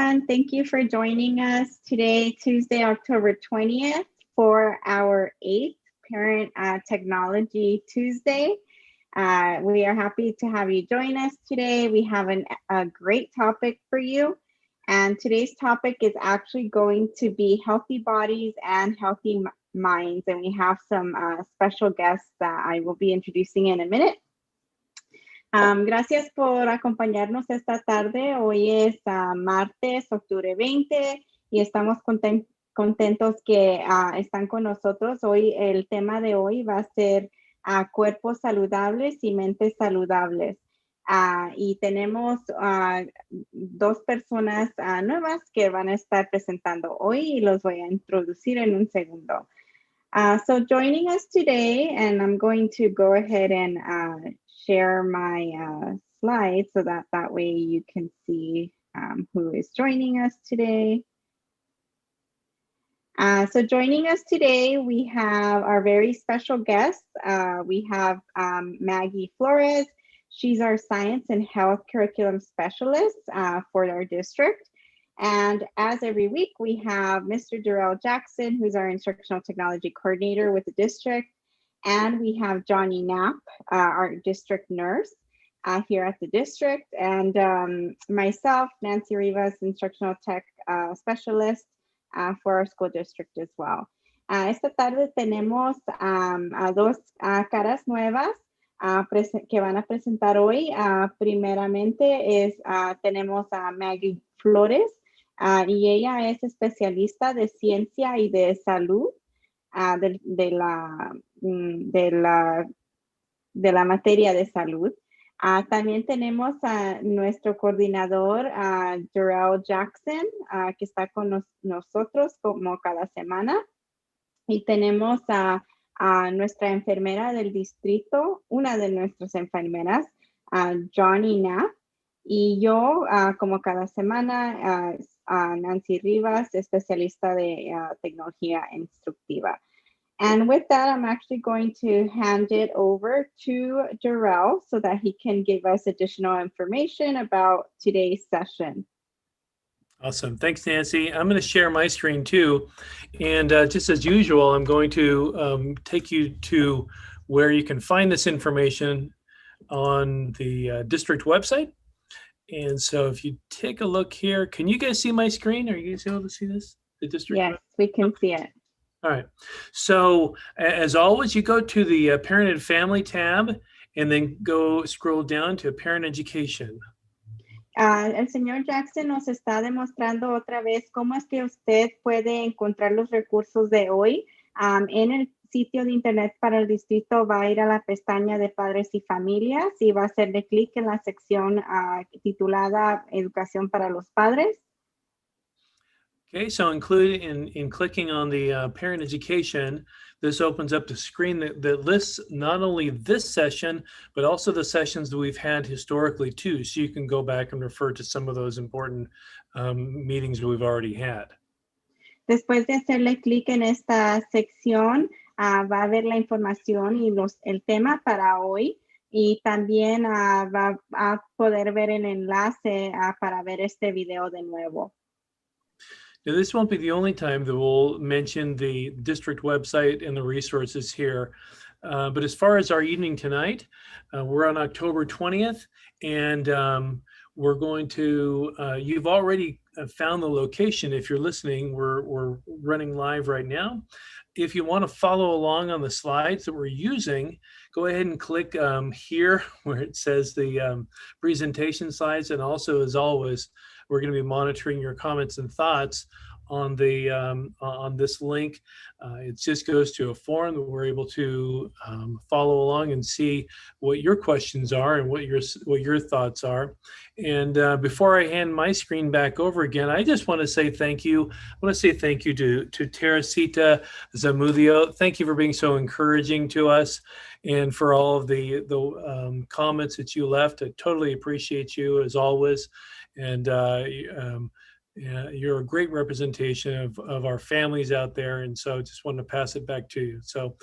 everyone. Thank you for joining us today, Tuesday, October 20th, for our 8th Parent Technology Tuesday. We are happy to have you join us today. We have a great topic for you. And today's topic is actually going to be healthy bodies and healthy minds. And we have some special guests that I will be introducing in a minute. Gracias por acompañarnos esta tarde. Hoy es martes, octubre 20, y estamos contentos que están con nosotros. Hoy el tema de hoy va a ser cuerpos saludables y mentes saludables. Y tenemos dos personas nuevas que van a estar presentando hoy y los voy a introducir en un segundo. So joining us today, and I'm going to go ahead and share my slides so that way you can see who is joining us today. So joining us today, we have our very special guest. We have Maggie Flores. She's our science and health curriculum specialist for our district. And as every week, we have Mr. Darrell Jackson, who's our instructional technology coordinator with the district. And we have Johnny Knapp, our district nurse here at the district. And myself, Nancy Rivas, instructional tech specialist for our school district as well. Esta tarde tenemos a dos caras nuevas que van a presentar hoy. Primeramente tenemos a Maggie Flores, y ella es especialista de ciencia y de salud de la materia de salud. También tenemos a nuestro coordinador, Darrell Jackson, que está con nosotros como cada semana. Y tenemos a nuestra enfermera del distrito, una de nuestras enfermeras, Johnny Knapp. Y yo, como cada semana, Nancy Rivas, especialista de tecnología instructiva. And with that, I'm actually going to hand it over to Darrell so that he can give us additional information about today's session. Awesome. Thanks, Nancy. I'm going to share my screen too. And just as usual, I'm going to take you to where you can find this information on the district website. And so if you take a look here, can you guys see my screen? Are you guys able to see this? The district? Yes, we can see it. All right. So as always, you go to the Parent and Family tab and then scroll down to Parent Education. El señor Jackson nos está demostrando otra vez cómo es que usted puede encontrar los recursos de hoy. En el sitio de internet para el distrito va a ir a la pestaña de padres y familias y va a hacerle clic en la sección titulada Educación para los Padres. Okay, so in clicking on the Parent Education, this opens up the screen that lists not only this session, but also the sessions that we've had historically too. So you can go back and refer to some of those important meetings that we've already had. Después de hacerle clic en esta sección, va a ver la información y el tema para hoy. Y también va a poder ver el enlace para ver este video de nuevo. Now, this won't be the only time that we'll mention the district website and the resources here. But as far as our evening tonight, we're on October 20th, and we're going to, you've already found the location. If you're listening, we're running live right now. If you want to follow along on the slides that we're using, go ahead and click here where it says the presentation slides. And also, as always, we're going to be monitoring your comments and thoughts on the on this link. It just goes to a forum that we're able to follow along and see what your questions are and what your thoughts are. And before I hand my screen back over again, I just want to say thank you. I want to say thank you to Teresita Zamudio. Thank you for being so encouraging to us and for all of the comments that you left. I totally appreciate you as always. And you're a great representation of our families out there. And so just wanted to pass it back to you. So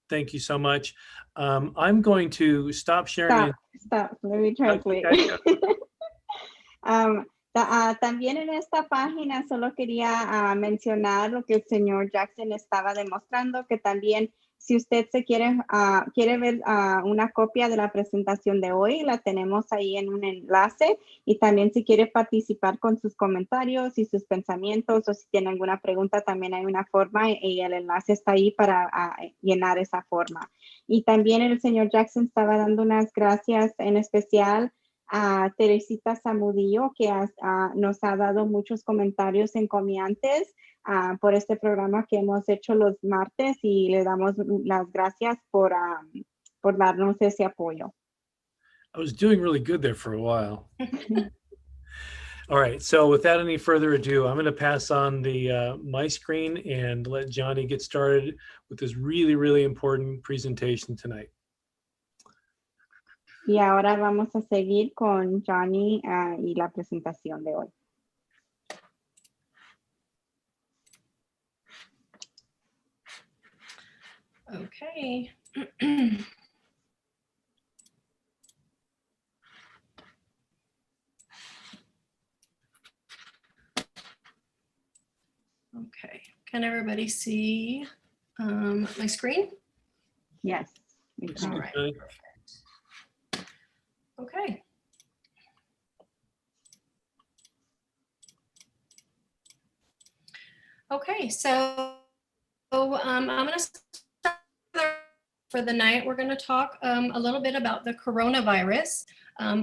thank you so much. I'm going to stop sharing. Stop. Let me translate. También en esta página solo quería mencionar lo que el señor Jackson estaba demostrando, que también si usted se quiere ver una copia de la presentación de hoy, la tenemos ahí en un enlace, y también si quiere participar con sus comentarios y sus pensamientos, o si tiene alguna pregunta, también hay una forma y el enlace está ahí para llenar esa forma. Y también el señor Jackson estaba dando unas gracias en especial a Teresita Zamudillo, que nos ha dado muchos comentarios encomiantes por este programa que hemos hecho los martes, y le damos las gracias por darnos ese apoyo. I was doing really good there for a while. All right, so without any further ado, I'm going to pass on my screen and let Johnny get started with this really, really important presentation tonight. Y ahora vamos a seguir con Johnny y la presentación de hoy. Okay. Okay, can everybody see my screen? Yes. All right, perfect. Okay. Okay, so I'm going to start for the night. We're going to talk a little bit about the coronavirus,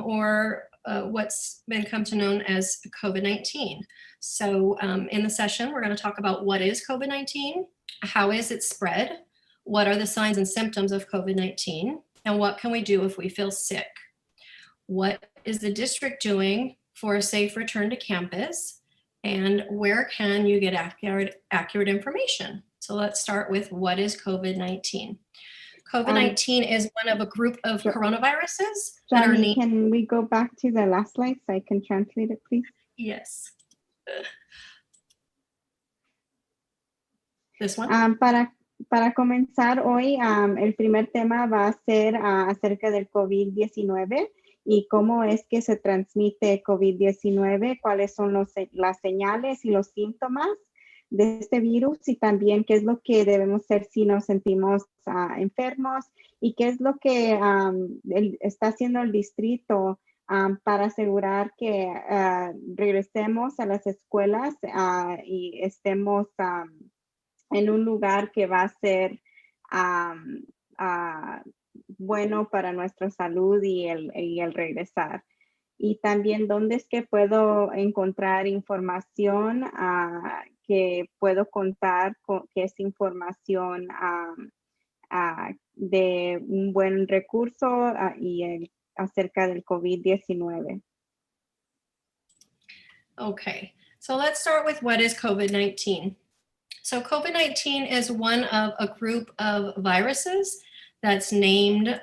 or what's been come to known as COVID-19. So in the session, we're going to talk about what is COVID-19, how is it spread, what are the signs and symptoms of COVID-19, and what can we do if we feel sick? What is the district doing for a safe return to campus? And where can you get accurate information? So let's start with what is COVID-19. COVID-19 is one of a group of coronaviruses. Johnny, can we go back to the last slide so I can translate it, please? Yes. This one? Para comenzar hoy, el primer tema va a ser acerca del COVID-19 y cómo es que se transmite COVID-19, cuáles son las señales y los síntomas de este virus, y también qué es lo que debemos hacer si nos sentimos enfermos, y qué es lo que está haciendo el distrito para asegurar que regresemos a las escuelas y estemos en un lugar que va a ser bueno para nuestra salud y el regresar. Y también dónde es que puedo encontrar información que puedo contar que es información de un buen recurso acerca del COVID-19. Okay, so let's start with what is COVID-19. So COVID-19 is one of a group of viruses that's named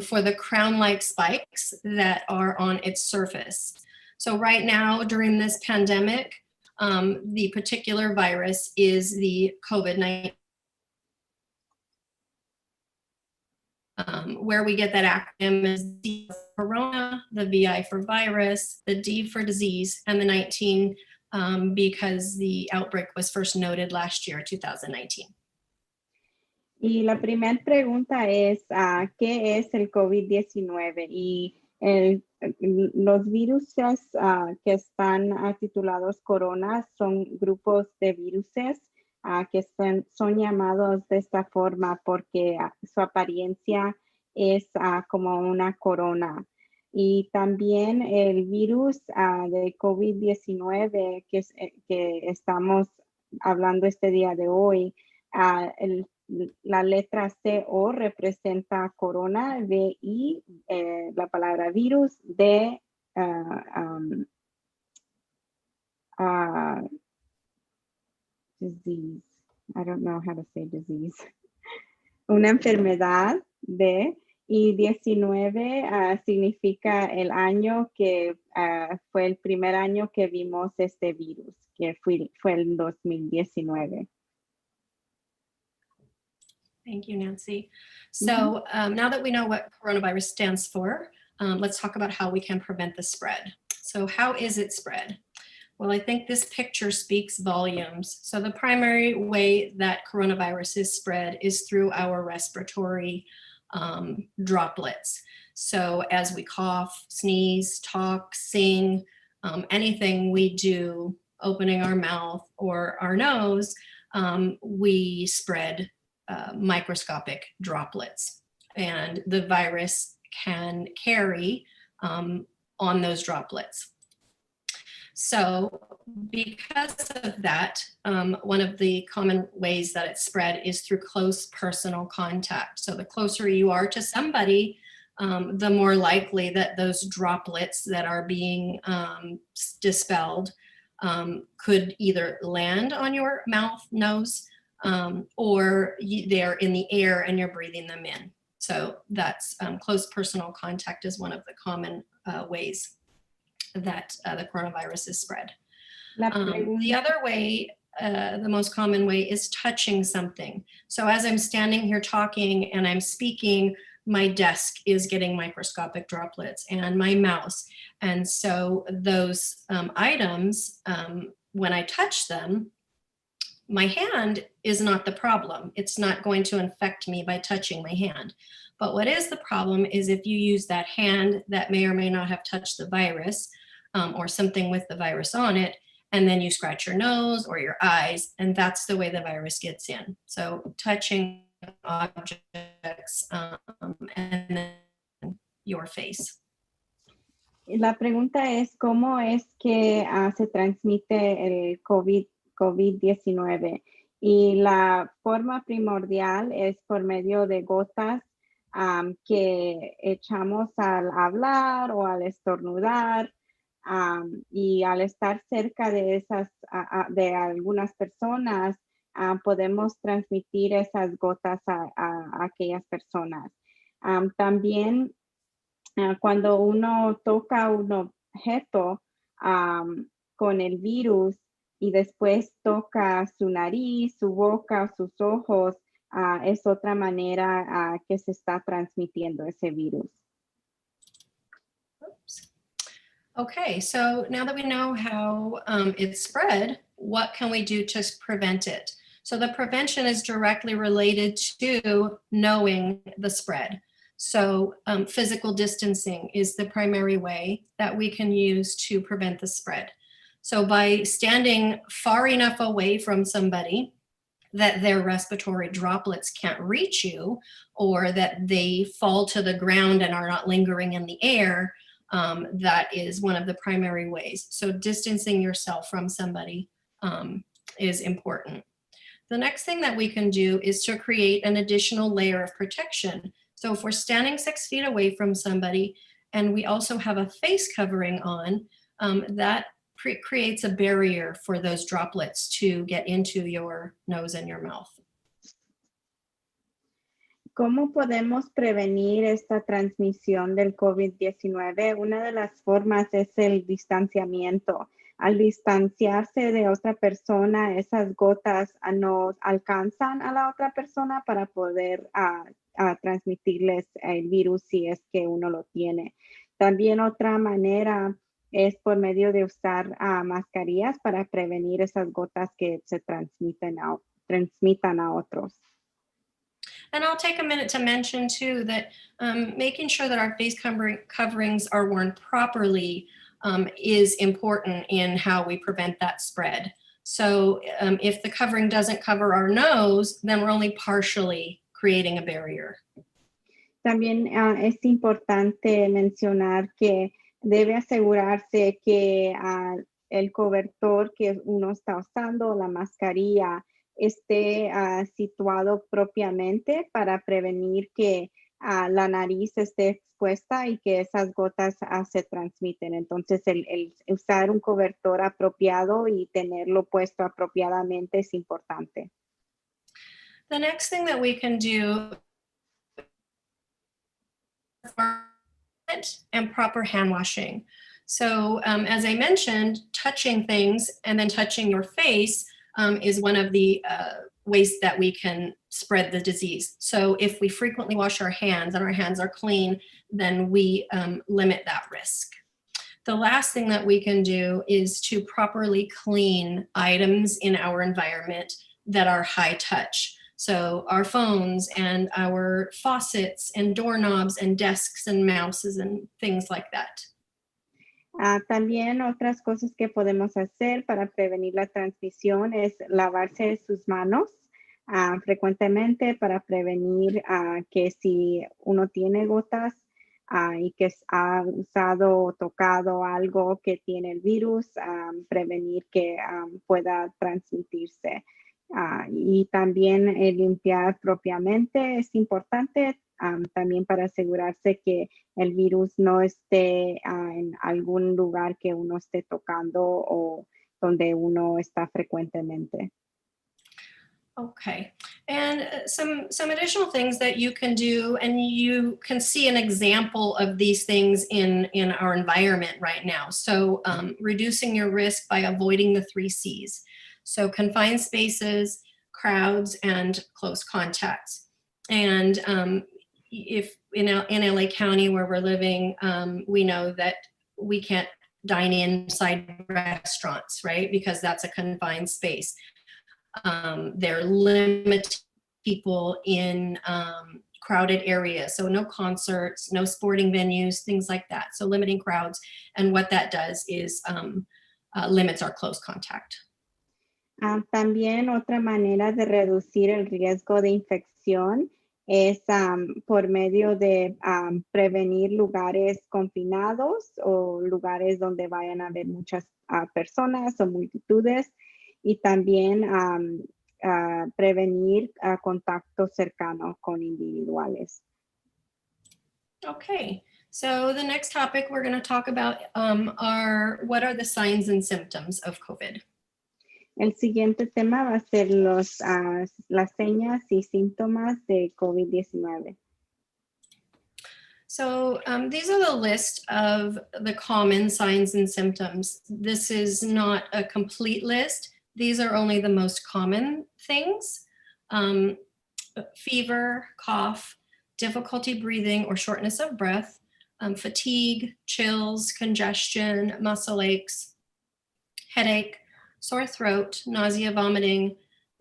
for the crown-like spikes that are on its surface. So right now, during this pandemic, the particular virus is the COVID-19. Where we get that acronym is D for corona, the VI for virus, the D for disease, and the 19 because the outbreak was first noted last year, 2019. Y la primera pregunta es, ¿qué es el COVID-19? Y los virus que están titulados corona son grupos de viruses que son llamados de esta forma porque su apariencia es como una corona. Y también el virus de COVID-19 que estamos hablando este día de hoy, la letra CO representa corona, VI, la palabra virus, D, disease. I don't know how to say disease. Una enfermedad, D, y 19 significa el año que fue el primer año que vimos este virus, que fue el 2019. Thank you, Nancy. So now that we know what coronavirus stands for, let's talk about how we can prevent the spread. So how is it spread? Well, I think this picture speaks volumes. So the primary way that coronavirus is spread is through our respiratory droplets. So as we cough, sneeze, talk, sing, anything we do, opening our mouth or our nose, we spread microscopic droplets. And the virus can carry on those droplets. So because of that, one of the common ways that it's spread is through close personal contact. So the closer you are to somebody, the more likely that those droplets that are being dispelled could either land on your mouth, nose, or they're in the air and you're breathing them in. So that's close personal contact is one of the common ways that the coronavirus is spread. The other way, the most common way, is touching something. So as I'm standing here talking and I'm speaking, my desk is getting microscopic droplets and my mouse. And so those items, when I touch them, my hand is not the problem. It's not going to infect me by touching my hand. But what is the problem is if you use that hand that may or may not have touched the virus, or something with the virus on it, and then you scratch your nose or your eyes, and that's the way the virus gets in. So touching objects and then your face. La pregunta es, ¿cómo es que se transmite el COVID-19? Y la forma primordial es por medio de gotas que echamos al hablar o al estornudar. Y al estar cerca de esas, de algunas personas, podemos transmitir esas gotas a aquellas personas. También cuando uno toca un objeto con el virus y después toca su nariz, su boca, sus ojos, es otra manera que se está transmitiendo ese virus. Oops. Okay, so now that we know how it's spread, what can we do to prevent it? So the prevention is directly related to knowing the spread. So physical distancing is the primary way that we can use to prevent the spread. So by standing far enough away from somebody that their respiratory droplets can't reach you, or that they fall to the ground and are not lingering in the air, that is one of the primary ways. So distancing yourself from somebody is important. The next thing that we can do is to create an additional layer of protection. So if we're standing 6 feet away from somebody and we also have a face covering on, that creates a barrier for those droplets to get into your nose and your mouth. ¿Cómo podemos prevenir esta transmisión del COVID-19? Una de las formas es el distanciamiento. Al distanciarse de otra persona, esas gotas no alcanzan a la otra persona para poder transmitirles el virus si es que uno lo tiene. También otra manera es por medio de usar mascarillas para prevenir esas gotas que se transmitan a otros. And I'll take a minute to mention too that making sure that our face coverings are worn properly is important in how we prevent that spread. So if the covering doesn't cover our nose, then we're only partially creating a barrier. También es importante mencionar que debe asegurarse que el cobertor que uno está usando, la mascarilla, esté situado propiamente para prevenir que la nariz esté expuesta y que esas gotas se transmiten. Entonces, el usar un cobertor apropiado y tenerlo puesto apropiadamente es importante. The next thing that we can do and proper hand washing. So as I mentioned, touching things and then touching your face is one of the ways that we can spread the disease. So if we frequently wash our hands and our hands are clean, then we limit that risk. The last thing that we can do is to properly clean items in our environment that are high touch. So our phones and our faucets and doorknobs and desks and mouses and things like that. También otras cosas que podemos hacer para prevenir la transmisión es lavarse sus manos frecuentemente para prevenir que si uno tiene gotas y que ha usado o tocado algo que tiene el virus, prevenir que pueda transmitirse. Y también limpiar propiamente es importante también para asegurarse que el virus no esté en algún lugar que uno esté tocando o donde uno está frecuentemente. Okay, and some additional things that you can do, and you can see an example of these things in our environment right now. So reducing your risk by avoiding the 3 C's. So confined spaces, crowds, and close contacts. And if in LA County where we're living, we know that we can't dine inside restaurants, right? Because that's a confined space. They're limiting people in crowded areas. So no concerts, no sporting venues, things like that. So limiting crowds. And what that does is limits our close contact. También otra manera de reducir el riesgo de infección es por medio de prevenir lugares confinados o lugares donde vayan a haber muchas personas o multitudes. Y también prevenir contacto cercano con individuales. Okay, so the next topic we're going to talk about what are the signs and symptoms of COVID? El siguiente tema va a ser las señas y síntomas de COVID-19. So these are the list of the common signs and symptoms. This is not a complete list. These are only the most common things. Fever, cough, difficulty breathing or shortness of breath, fatigue, chills, congestion, muscle aches, headache, sore throat, nausea, vomiting,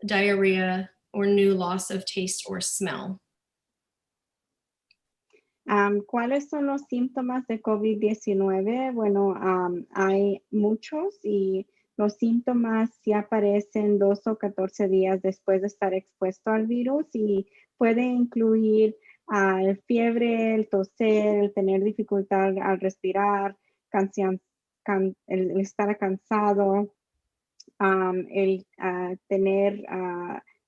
diarrhea, or new loss of taste or smell. ¿Cuáles son los síntomas de COVID-19? Bueno, hay muchos y los síntomas sí aparecen 2 o 14 días después de estar expuesto al virus y puede incluir el fiebre, el toser, el tener dificultad al respirar, el estar cansado, el tener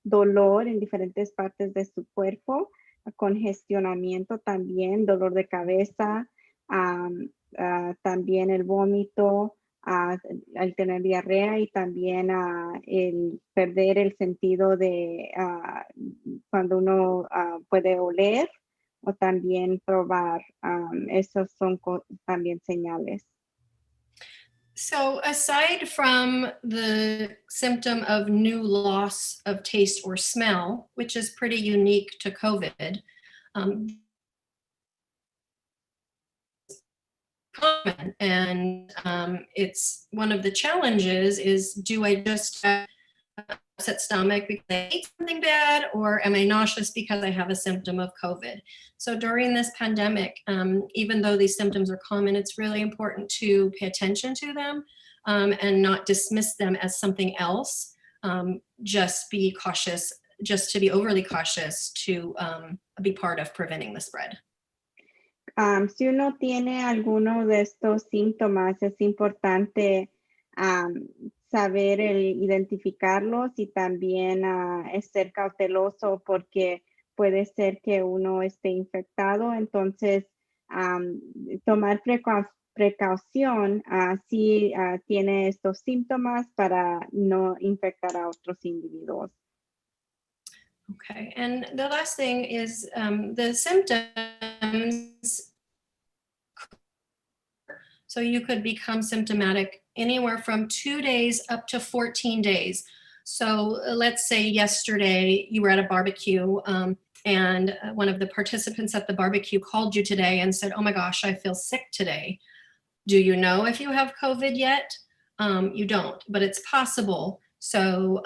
dolor en diferentes partes de su cuerpo, congestionamiento también, dolor de cabeza, también el vómito, al tener diarrea y también el perder el sentido de cuando uno puede oler o también probar. Esos son también señales. So aside from the symptom of new loss of taste or smell, which is pretty unique to COVID, common, and it's one of the challenges is, do I just have an upset stomach because I ate something bad, or am I nauseous because I have a symptom of COVID? So during this pandemic, even though these symptoms are common, it's really important to pay attention to them and not dismiss them as something else. Just be cautious, just to be overly cautious to be part of preventing the spread. Si uno tiene alguno de estos síntomas, es importante saber identificarlos y también ser cauteloso porque puede ser que uno esté infectado. Entonces, tomar precaución si tiene estos síntomas para no infectar a otros individuos. Okay, and the last thing is the symptoms. So you could become symptomatic anywhere from 2 days up to 14 days. So let's say yesterday you were at a barbecue and one of the participants at the barbecue called you today and said, oh my gosh, I feel sick today. Do you know if you have COVID yet? You don't, but it's possible. So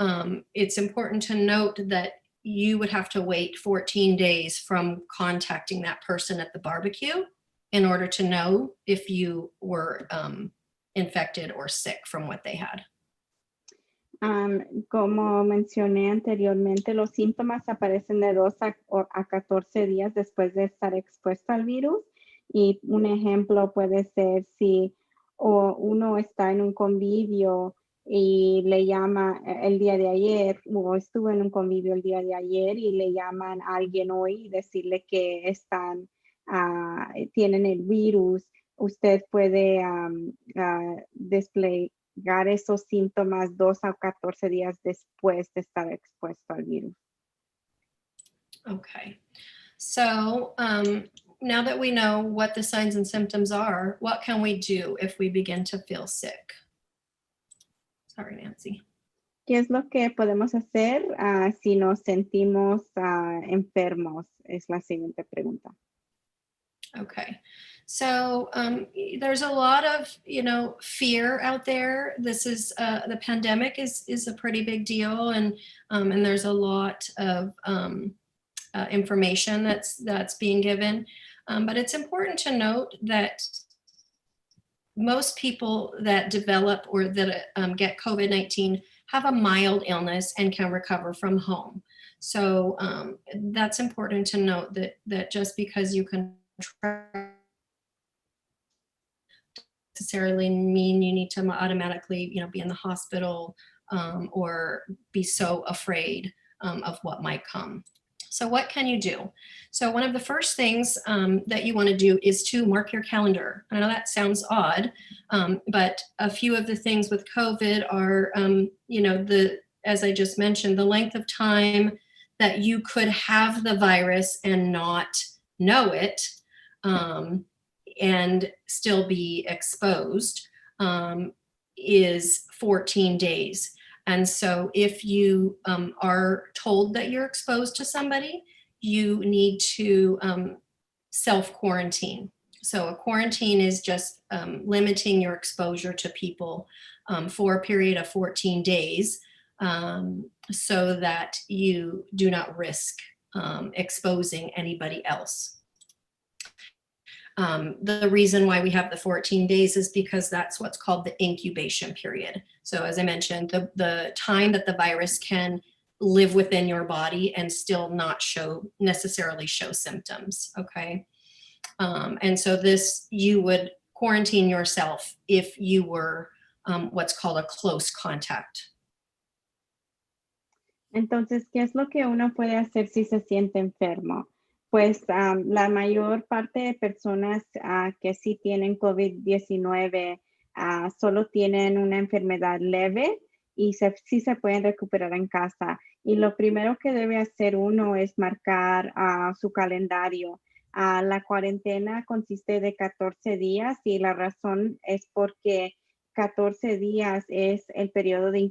it's important to note that you would have to wait 14 days from contacting that person at the barbecue in order to know if you were infected or sick from what they had. Como mencioné anteriormente, los síntomas aparecen de 2 a 14 días después de estar expuesto al virus. Y un ejemplo puede ser si uno está en un convivio y le llama el día de ayer, o estuvo en un convivio el día de ayer y le llaman a alguien hoy y decirle que tienen el virus. Usted puede desplegar esos síntomas 2 a 14 días después de estar expuesto al virus. Okay, so now that we know what the signs and symptoms are, what can we do if we begin to feel sick? Sorry, Nancy. ¿Qué es lo que podemos hacer si nos sentimos enfermos? Es la siguiente pregunta. Okay, so there's a lot of, fear out there. This is the pandemic is a pretty big deal, and there's a lot of information that's being given. But it's important to note that most people that develop or that get COVID-19 have a mild illness and can recover from home. So that's important to note that just because you can necessarily mean you need to automatically, be in the hospital or be so afraid of what might come. So what can you do? So one of the first things that you want to do is to mark your calendar. I know that sounds odd, but a few of the things with COVID are, as I just mentioned, the length of time that you could have the virus and not know it and still be exposed is 14 days. And so if you are told that you're exposed to somebody, you need to self-quarantine. So a quarantine is just limiting your exposure to people for a period of 14 days so that you do not risk exposing anybody else. The reason why we have the 14 days is because that's what's called the incubation period. So as I mentioned, the time that the virus can live within your body and still not necessarily show symptoms, okay? And so you would quarantine yourself if you were what's called a close contact. Entonces, ¿qué es lo que uno puede hacer si se siente enfermo? Pues la mayor parte de personas que sí tienen COVID-19 solo tienen una enfermedad leve y sí se pueden recuperar en casa. Y lo primero que debe hacer uno es marcar su calendario. La cuarentena consiste de 14 días y la razón es porque 14 días es el periodo de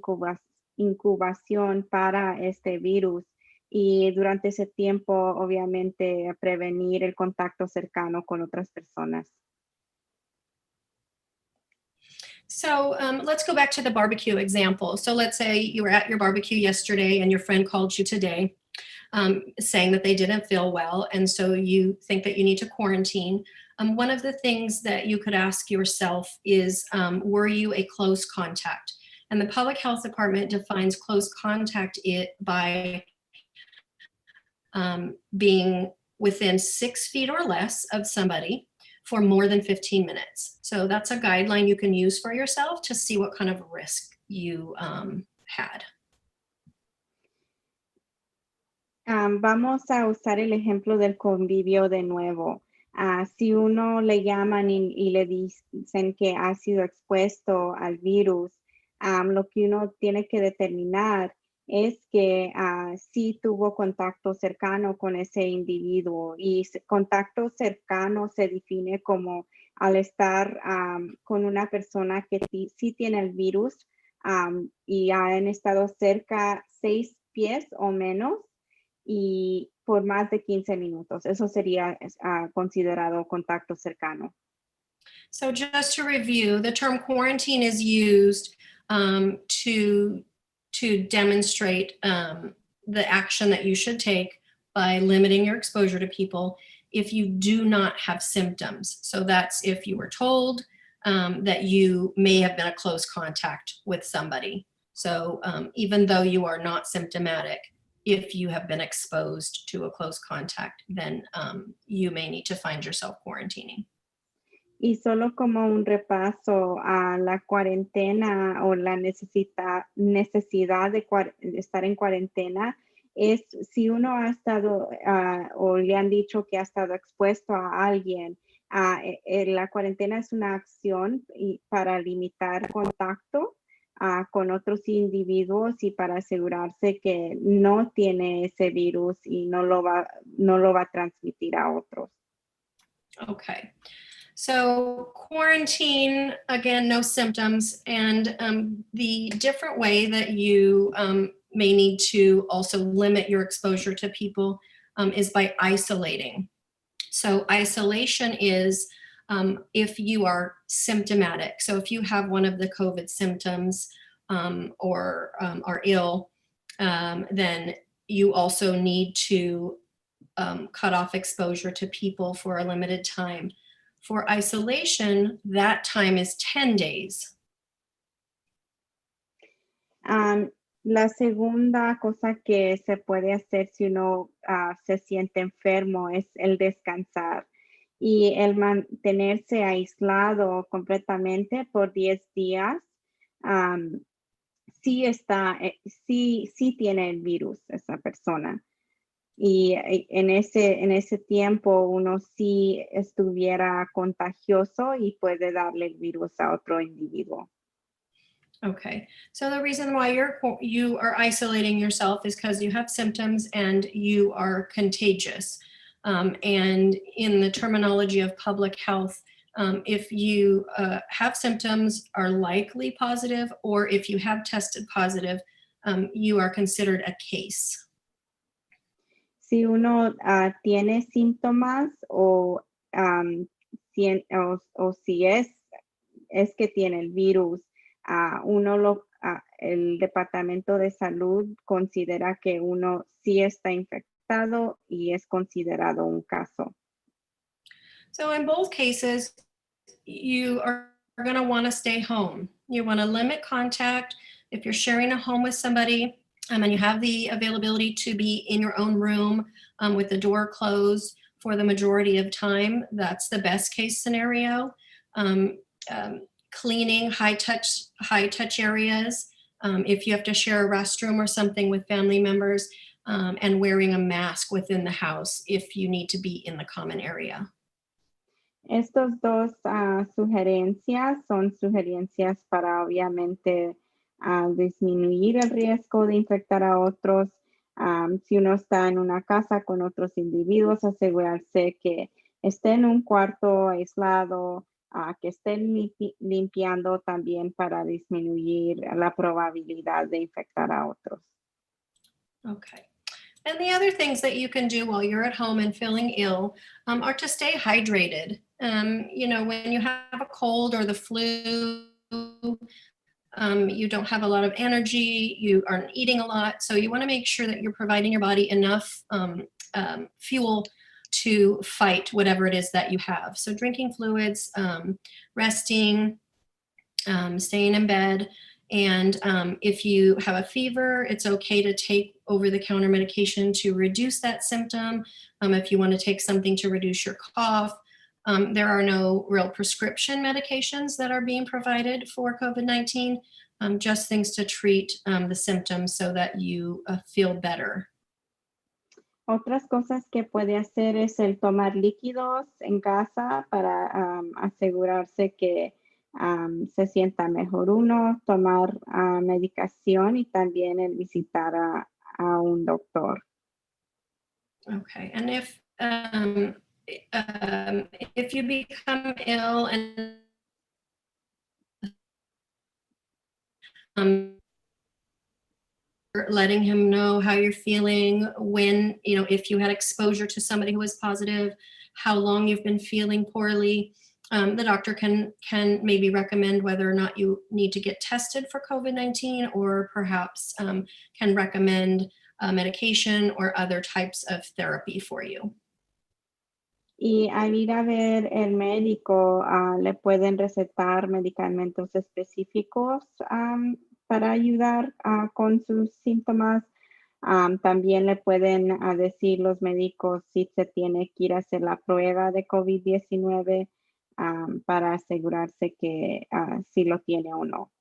incubación para este virus. Y durante ese tiempo, obviamente, prevenir el contacto cercano con otras personas. So let's go back to the barbecue example. So let's say you were at your barbecue yesterday and your friend called you today saying that they didn't feel well. And so you think that you need to quarantine. One of the things that you could ask yourself is, were you a close contact? And the Public Health Department defines close contact by being within 6 feet or less of somebody for more than 15 minutes. So that's a guideline you can use for yourself to see what kind of risk you had. Vamos a usar el ejemplo del convivio de nuevo. Si uno le llaman y le dicen que ha sido expuesto al virus, lo que uno tiene que determinar es que sí tuvo contacto cercano con ese individuo, y contacto cercano se define como al estar con una persona que sí tiene el virus y han estado cerca 6 pies o menos y por más de 15 minutos. Eso sería considerado contacto cercano. So just to review, the term quarantine is used to demonstrate the action that you should take by limiting your exposure to people if you do not have symptoms. So that's if you were told that you may have been a close contact with somebody. So even though you are not symptomatic, if you have been exposed to a close contact, then you may need to find yourself quarantining. Y solo como un repaso a la cuarentena o la necesidad de estar en cuarentena es si uno ha estado o le han dicho que ha estado expuesto a alguien. La cuarentena es una acción para limitar contacto con otros individuos y para asegurarse que no tiene ese virus y no lo va a transmitir a otros. Okay. So quarantine, again, no symptoms, and the different way that you may need to also limit your exposure to people is by isolating. So isolation is if you are symptomatic. So if you have one of the COVID symptoms or are ill, then you also need to cut off exposure to people for a limited time. For isolation, that time is 10 days. La segunda cosa que se puede hacer si uno se siente enfermo es el descansar y el mantenerse aislado completamente por 10 días. Sí tiene el virus esa persona. Y en ese tiempo uno sí estuviera contagioso y puede darle el virus a otro individuo. Okay, so the reason why you are isolating yourself is because you have symptoms and you are contagious. And in the terminology of public health, if you have symptoms, are likely positive, or if you have tested positive, you are considered a case. Si uno tiene síntomas o si es que tiene el virus, el Departamento de Salud considera que uno sí está infectado y es considerado un caso. So in both cases, you are going to want to stay home. You want to limit contact. If you're sharing a home with somebody, and you have the availability to be in your own room with the door closed for the majority of time, that's the best case scenario. Cleaning high touch areas, if you have to share a restroom or something with family members, and wearing a mask within the house if you need to be in the common area. Estos dos sugerencias son sugerencias para obviamente disminuir el riesgo de infectar a otros. Si uno está en una casa con otros individuos, asegurarse que esté en un cuarto aislado, que estén limpiando también para disminuir la probabilidad de infectar a otros. Okay. And the other things that you can do while you're at home and feeling ill are to stay hydrated. When you have a cold or the flu, you don't have a lot of energy, you aren't eating a lot, so you want to make sure that you're providing your body enough fuel to fight whatever it is that you have. So drinking fluids, resting, staying in bed, and if you have a fever, it's okay to take over-the-counter medication to reduce that symptom. If you want to take something to reduce your cough, there are no real prescription medications that are being provided for COVID-19, just things to treat the symptoms so that you feel better. Otras cosas que puede hacer es el tomar líquidos en casa para asegurarse que se sienta mejor uno, tomar medicación y también el visitar a un doctor. Okay, and if you become ill and letting him know how you're feeling, when, if you had exposure to somebody who was positive, how long you've been feeling poorly, the doctor can maybe recommend whether or not you need to get tested for COVID-19, or perhaps can recommend medication or other types of therapy for you. Y al ir a ver el médico, le pueden recetar medicamentos específicos para ayudar con sus síntomas. También le pueden decir los médicos si se tiene que ir a hacer la prueba de COVID-19 para asegurarse que si lo tiene o no.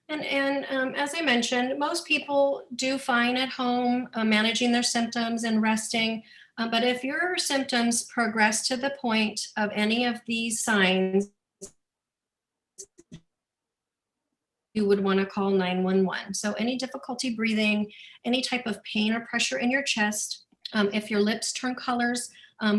And as I mentioned, most people do fine at home managing their symptoms and resting. But if your symptoms progress to the point of any of these signs, you would want to call 911. So any difficulty breathing, any type of pain or pressure in your chest, if your lips turn colors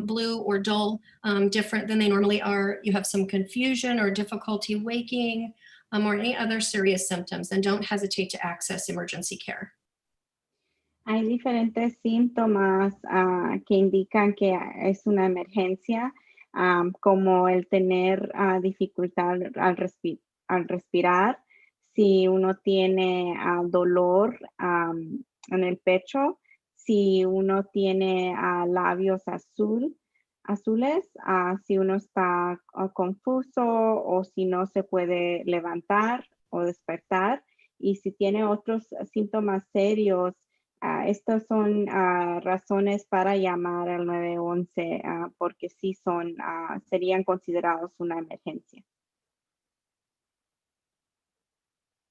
blue or dull, different than they normally are, you have some confusion or difficulty waking, or any other serious symptoms, then don't hesitate to access emergency care. Hay diferentes síntomas que indican que es una emergencia, como el tener dificultad al respirar, si uno tiene dolor en el pecho, si uno tiene labios azules, si uno está confuso o si no se puede levantar o despertar, y si tiene otros síntomas serios. Estas son razones para llamar al 911 porque sí serían considerados una emergencia.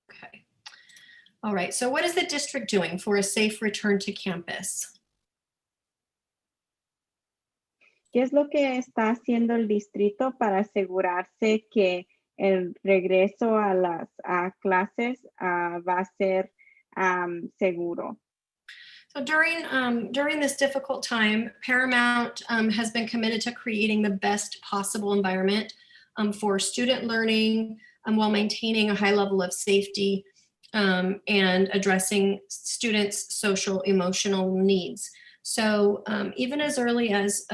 Okay. All right. So what is the district doing for a safe return to campus? ¿Qué es lo que está haciendo el distrito para asegurarse que el regreso a las clases va a ser seguro? So during this difficult time, Paramount has been committed to creating the best possible environment for student learning while maintaining a high level of safety and addressing students' social emotional needs. So even as early as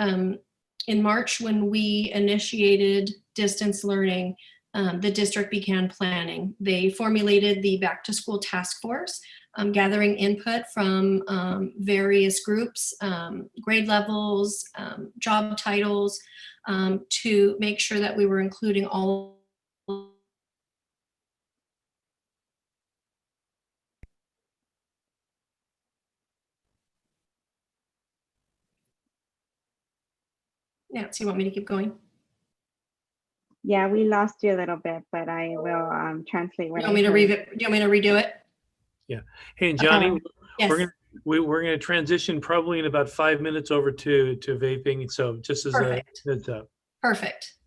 in March, when we initiated distance learning, the district began planning. They formulated the Back to School Task Force, gathering input from various groups, grade levels, job titles, to make sure that we were including all. Nancy, you want me to keep going? Yeah, we lost you a little bit, but I will translate what Do you want me to redo it? Yeah. Hey, and Johnny, Yes. we're going to transition probably in about 5 minutes over to vaping. So just as Perfect. a heads up. Perfect.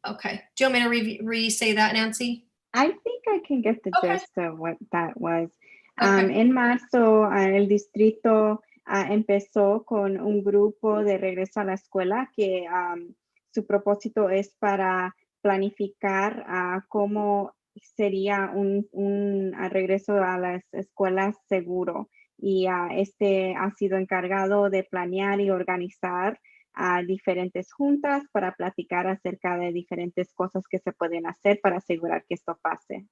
Okay. Do you want me to re-say that, Nancy? I think I can get the Okay. gist of what that was. Okay. En marzo, el distrito empezó con un grupo de regreso a la escuela que su propósito es para planificar cómo sería un regreso a las escuelas seguro. Y este ha sido encargado de planear y organizar diferentes juntas para platicar acerca de diferentes cosas que se pueden hacer para asegurar que esto pase.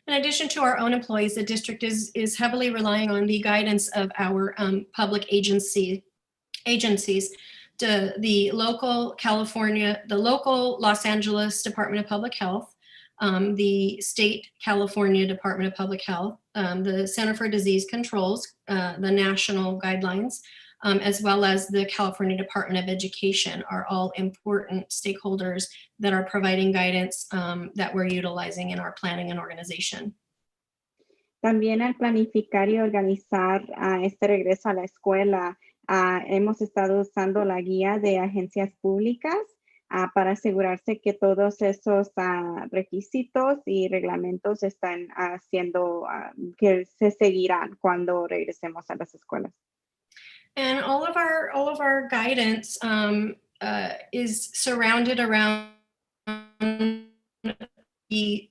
In addition to our own employees, the district is heavily relying on the guidance of our public agencies, the local Los Angeles Department of Public Health, the state California Department of Public Health, the Center for Disease Controls, the national guidelines, as well as the California Department of Education are all important stakeholders that are providing guidance that we're utilizing in our planning and organization. También al planificar y organizar este regreso a la escuela, hemos estado usando la guía de agencias públicas para asegurarse que todos esos requisitos y reglamentos están que se seguirán cuando regresemos a las escuelas. And all of our guidance is surrounded around the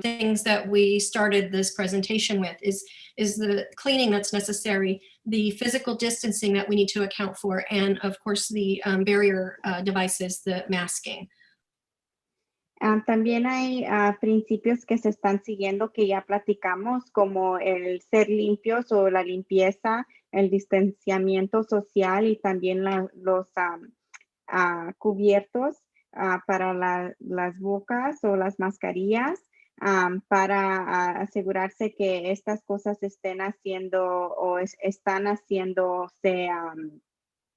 things that we started this presentation with, is the cleaning that's necessary, the physical distancing that we need to account for, and of course the barrier devices, the masking. También hay principios que se están siguiendo que ya platicamos, como el ser limpios o la limpieza, el distanciamiento social y también los cubiertos para las bocas o las mascarillas, para asegurarse que estas cosas estén haciendo o están haciéndose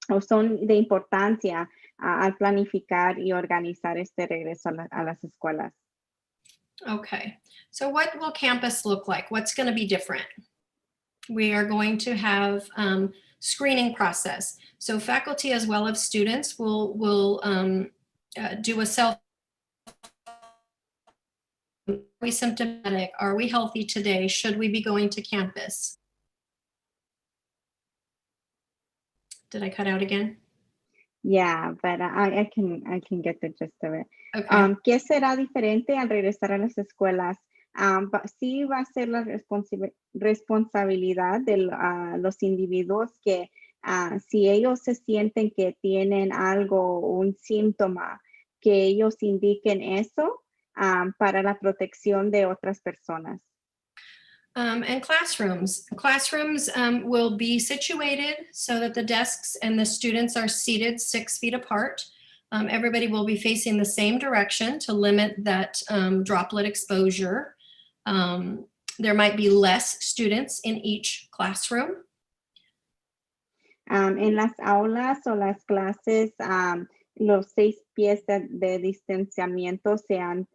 o son de importancia al planificar y organizar este regreso a las escuelas. Okay, so what will campus look like? What's going to be different? We are going to have screening process. So faculty as well as students will do a self. Are we symptomatic? Are we healthy today? Should we be going to campus? Did I cut out again? Yeah, but I can get the gist of it. Okay. ¿Qué será diferente al regresar a las escuelas? Sí va a ser la responsabilidad de los individuos que si ellos se sienten que tienen algo, un síntoma, que ellos indiquen eso para la protección de otras personas. And classrooms. Classrooms will be situated so that the desks and the students are seated 6 feet apart. Everybody will be facing the same direction to limit that droplet exposure. There might be less students in each classroom. En las aulas o las clases, los 6 pies de distanciamiento se han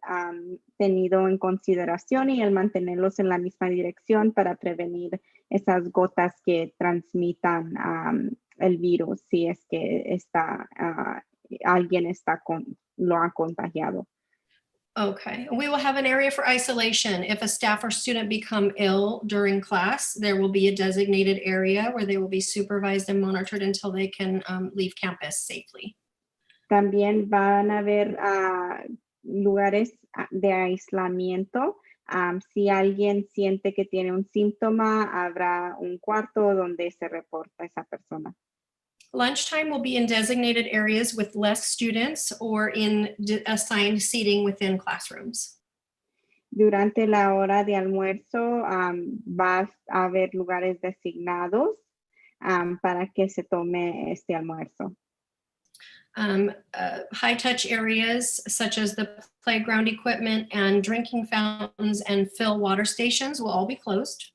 tenido en consideración y el mantenerlos en la misma dirección para prevenir esas gotas que transmitan el virus si es que alguien lo ha contagiado. Okay, we will have an area for isolation. If a staff or student become ill during class, there will be a designated area where they will be supervised and monitored until they can leave campus safely. También van a haber lugares de aislamiento. Si alguien siente que tiene un síntoma, habrá un cuarto donde se reporta esa persona. Lunchtime will be in designated areas with less students or in assigned seating within classrooms. Durante la hora de almuerzo va a haber lugares designados para que se tome este almuerzo. High touch areas such as the playground equipment and drinking fountains and fill water stations will all be closed.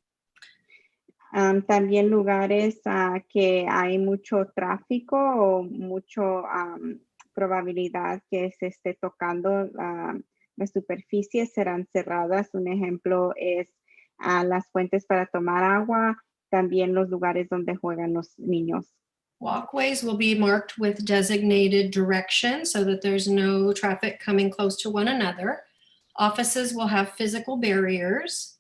También lugares que hay mucho tráfico o mucho probabilidad que se esté tocando las superficies serán cerradas. Un ejemplo es las fuentes para tomar agua, también los lugares donde juegan los niños. Walkways will be marked with designated direction so that there's no traffic coming close to one another. Offices will have physical barriers,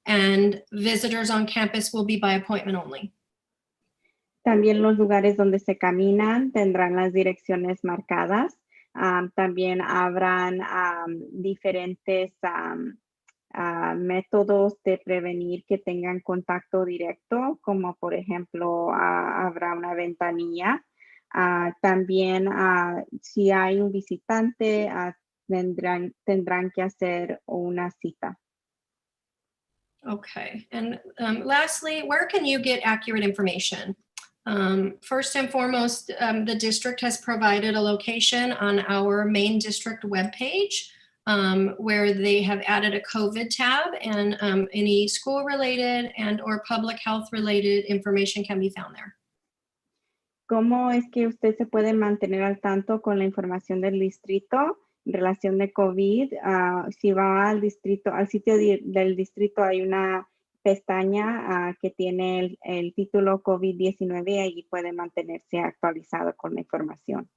and visitors on campus will be by appointment only. También los lugares donde se caminan tendrán las direcciones marcadas. También habrán diferentes métodos de prevenir que tengan contacto directo, como por ejemplo habrá una ventanilla. También si hay un visitante tendrán que hacer una cita. Okay, and lastly, where can you get accurate information? First and foremost, the district has provided a location on our main district webpage where they have added a COVID tab, and any school-related and or public health-related information can be found there. ¿Cómo es que usted se puede mantener al tanto con la información del distrito en relación de COVID? Si va al sitio del distrito hay una pestaña que tiene el título COVID-19 y allí puede mantenerse actualizado con la información.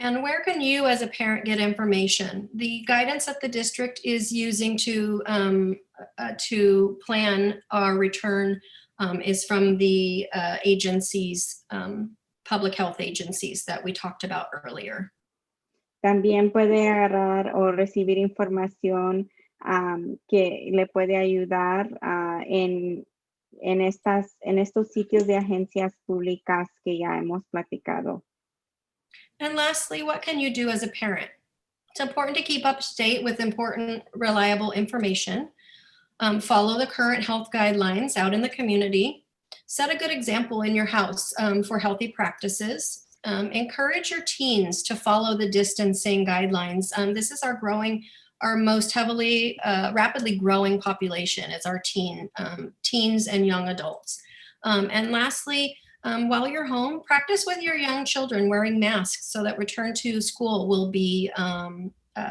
And where can you as a parent get information? The guidance that the district is using to plan our return is from the agencies, public health agencies that we talked about earlier. También puede agarrar o recibir información que le puede ayudar en en estos sitios de agencias públicas que ya hemos platicado. And lastly, what can you do as a parent? It's important to keep up to date with important, reliable information. Follow the current health guidelines out in the community. Set a good example in your house for healthy practices. Encourage your teens to follow the distancing guidelines. This is our most rapidly growing population is our teens and young adults. And lastly, while you're home, practice with your young children wearing masks so that return to school will be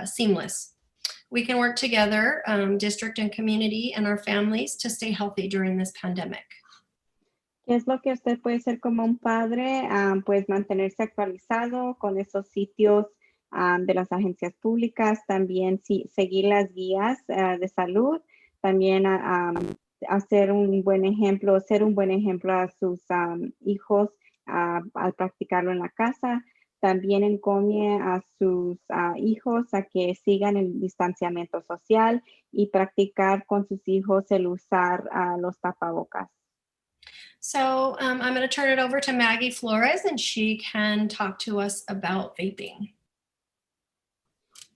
seamless. We can work together, district and community and our families to stay healthy during this pandemic. ¿Qué es lo que usted puede hacer como un padre? Pues mantenerse actualizado con esos sitios de las agencias públicas, también seguir las guías de salud, también hacer un buen ejemplo, ser un buen ejemplo a sus hijos al practicarlo en la casa. También encomie a sus hijos a que sigan el distanciamiento social y practicar con sus hijos el usar los tapabocas. So I'm going to turn it over to Maggie Flores and she can talk to us about vaping.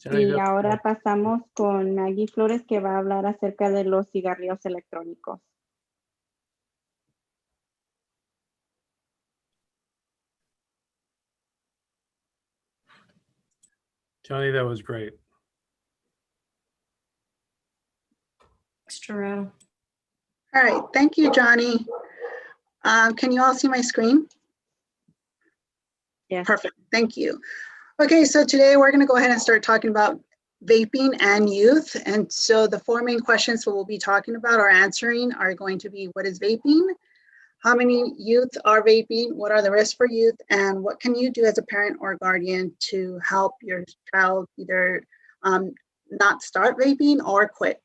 Y ahora pasamos con Maggie Flores que va a hablar acerca de los cigarrillos electrónicos. Johnny, that was great. Extra. All right, thank you, Johnny. Can you all see my screen? Yes. Perfect, thank you. Okay, so today we're gonna go ahead and start talking about vaping and youth. And so the four main questions we'll be talking about or answering are going to be, what is vaping? How many youth are vaping? What are the risks for youth? And what can you do as a parent or guardian to help your child either not start vaping or quit?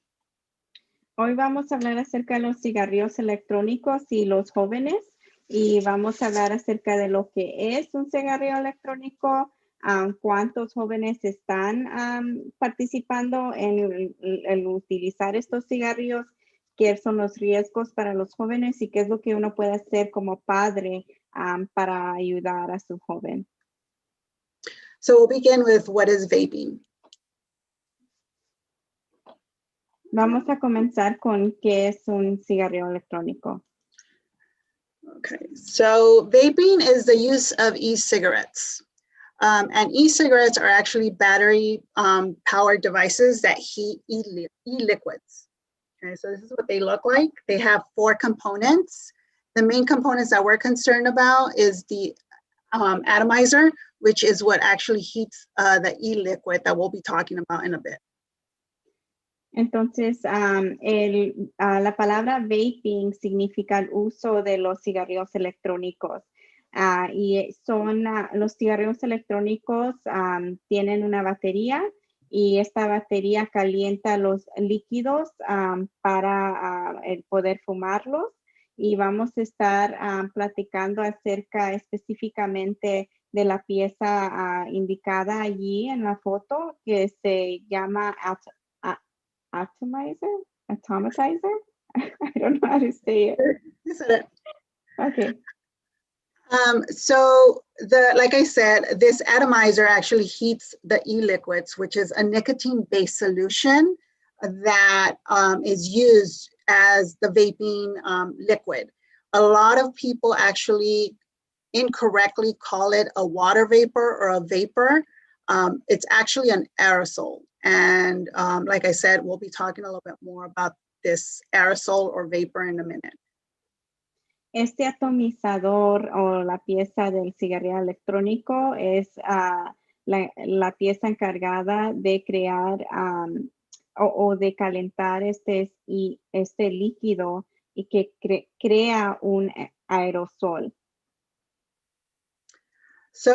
Hoy vamos a hablar acerca de los cigarrillos electrónicos y los jóvenes y vamos a hablar acerca de lo que es un cigarrillo electrónico, cuántos jóvenes están participando en el utilizar estos cigarrillos, qué son los riesgos para los jóvenes y qué es lo que uno puede hacer como padre para ayudar a su joven. So we'll begin with what is vaping. Vamos a comenzar con qué es un cigarrillo electrónico. Okay, so vaping is the use of e-cigarettes. And e-cigarettes are actually battery powered devices that heat e-liquids. Okay, so this is what they look like. They have four components. The main components that we're concerned about is the atomizer, which is what actually heats the e-liquid that we'll be talking about in a bit. Entonces, la palabra vaping significa el uso de los cigarrillos electrónicos. Y son los cigarrillos electrónicos tienen una batería y esta batería calienta los líquidos para el poder fumarlos. Y vamos a estar platicando acerca específicamente de la pieza indicada allí en la foto que se llama atomizer? I don't know how to say it. You said it. Okay. So like I said, this atomizer actually heats the e-liquids, which is a nicotine-based solution that is used as the vaping liquid. A lot of people actually incorrectly call it a water vapor or a vapor. It's actually an aerosol. And like I said, we'll be talking a little bit more about this aerosol or vapor in a minute. Este atomizador o la pieza del cigarrillo electrónico es la pieza encargada de crear o de calentar este líquido y que crea un aerosol. So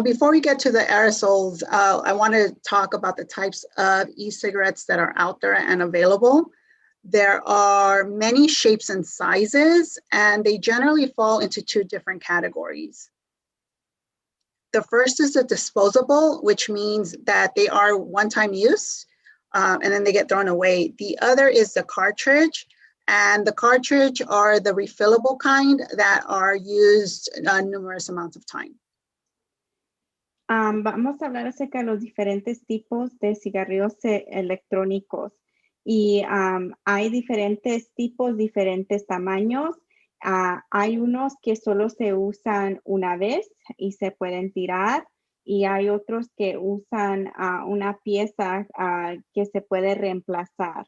before we get to the aerosols, I want to talk about the types of e-cigarettes that are out there and available. There are many shapes and sizes, and they generally fall into two different categories. The first is the disposable, which means that they are one-time use, and then they get thrown away. The other is the cartridge, And the cartridge are the refillable kind that are used numerous amounts of time. Vamos a hablar acerca de los diferentes tipos de cigarrillos electrónicos. Y hay diferentes tipos, diferentes tamaños. Hay unos que solo se usan una vez y se pueden tirar. Y hay otros que usan una pieza que se puede reemplazar.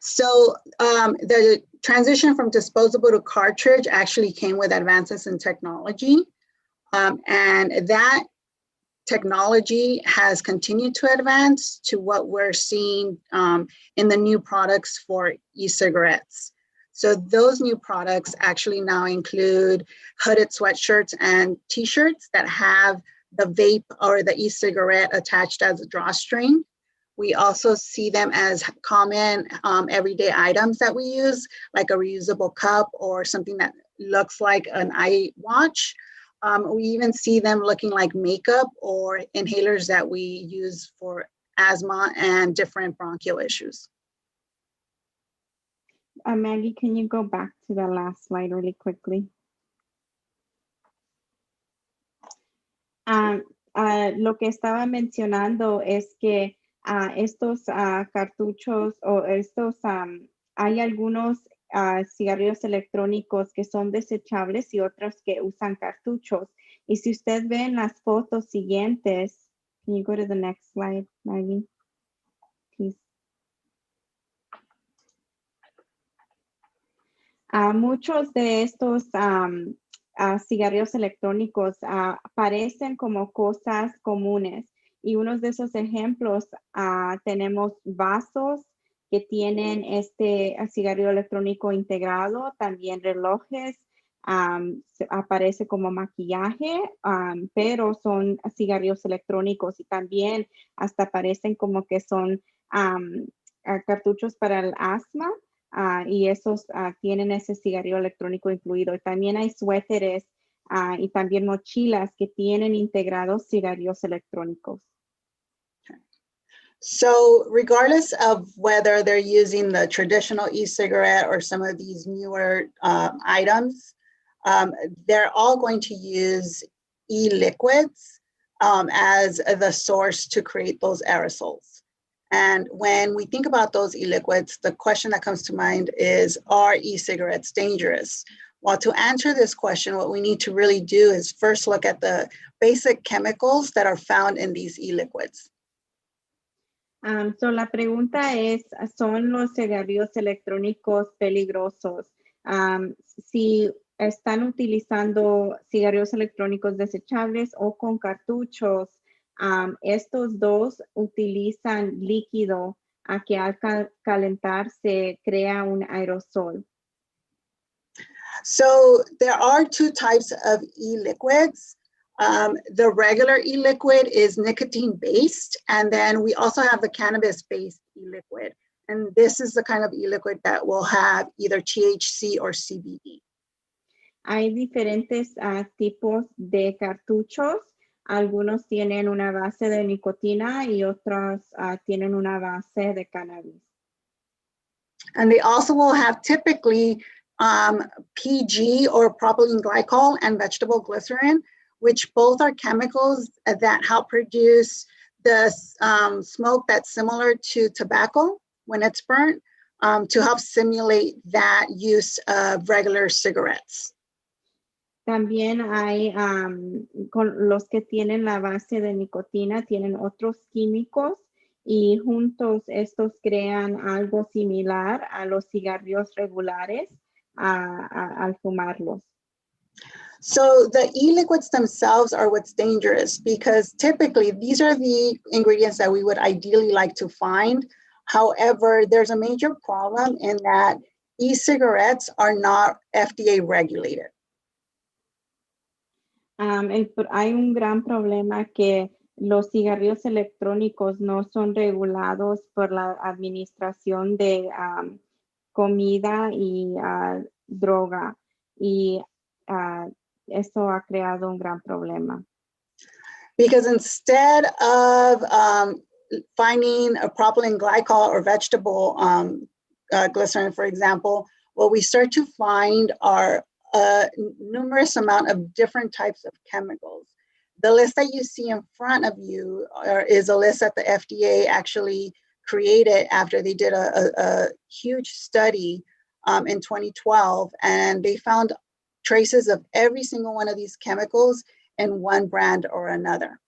So the transition from disposable to cartridge actually came with advances in technology. And that technology has continued to advance to what we're seeing in the new products for e-cigarettes. So those new products actually now include hooded sweatshirts and t-shirts that have the vape or the e-cigarette attached as a drawstring. We also see them as common everyday items that we use, like a reusable cup or something that looks like an iWatch. We even see them looking like makeup or inhalers that we use for asthma and different bronchial issues. Maggie, can you go back to the last slide really quickly? Lo que estaba mencionando es que estos cartuchos o estos, hay algunos cigarrillos electrónicos que son desechables y otros que usan cartuchos. Y si usted ve en las fotos siguientes, can you go to the next slide, Maggie, please? Muchos de estos cigarrillos electrónicos parecen como cosas comunes. Y unos de esos ejemplos tenemos vasos que tienen este cigarrillo electrónico integrado, también relojes, aparece como maquillaje, pero son cigarrillos electrónicos y también hasta parecen como que son cartuchos para el asma. Y esos tienen ese cigarrillo electrónico incluido. Y también hay suéteres y también mochilas que tienen integrados cigarrillos electrónicos. So regardless of whether they're using the traditional e-cigarette or some of these newer items, they're all going to use e-liquids as the source to create those aerosols. And when we think about those e-liquids, the question that comes to mind is, are e-cigarettes dangerous? Well, to answer this question, what we need to really do is first look at the basic chemicals that are found in these e-liquids. So la pregunta es, ¿son los cigarrillos electrónicos peligrosos? Si están utilizando cigarrillos electrónicos desechables o con cartuchos, estos dos utilizan líquido que al calentarse crea un aerosol. So there are two types of e-liquids. The regular e-liquid is nicotine-based, and then we also have the cannabis-based e-liquid. And this is the kind of e-liquid that will have either THC or CBD. Hay diferentes tipos de cartuchos. Algunos tienen una base de nicotina y otros tienen una base de cannabis. And they also will have typically PG or propylene glycol and vegetable glycerin, which both are chemicals that help produce the smoke that's similar to tobacco when it's burnt, to help simulate that use of regular cigarettes. También hay con los que tienen la base de nicotina, tienen otros químicos y juntos estos crean algo similar a los cigarrillos regulares al fumarlos. So the e-liquids themselves are what's dangerous, because typically these are the ingredients that we would ideally like to find. However, there's a major problem in that e-cigarettes are not FDA regulated. Hay un gran problema que los cigarrillos electrónicos no son regulados por la Administración de Comida y Droga, y esto ha creado un gran problema. Because instead of finding a propylene glycol or vegetable glycerin, for example, what we start to find are a numerous amount of different types of chemicals. The list that you see in front of you is a list that the FDA actually created after they did a huge study in 2012, and they found traces of every single one of these chemicals in one brand or another.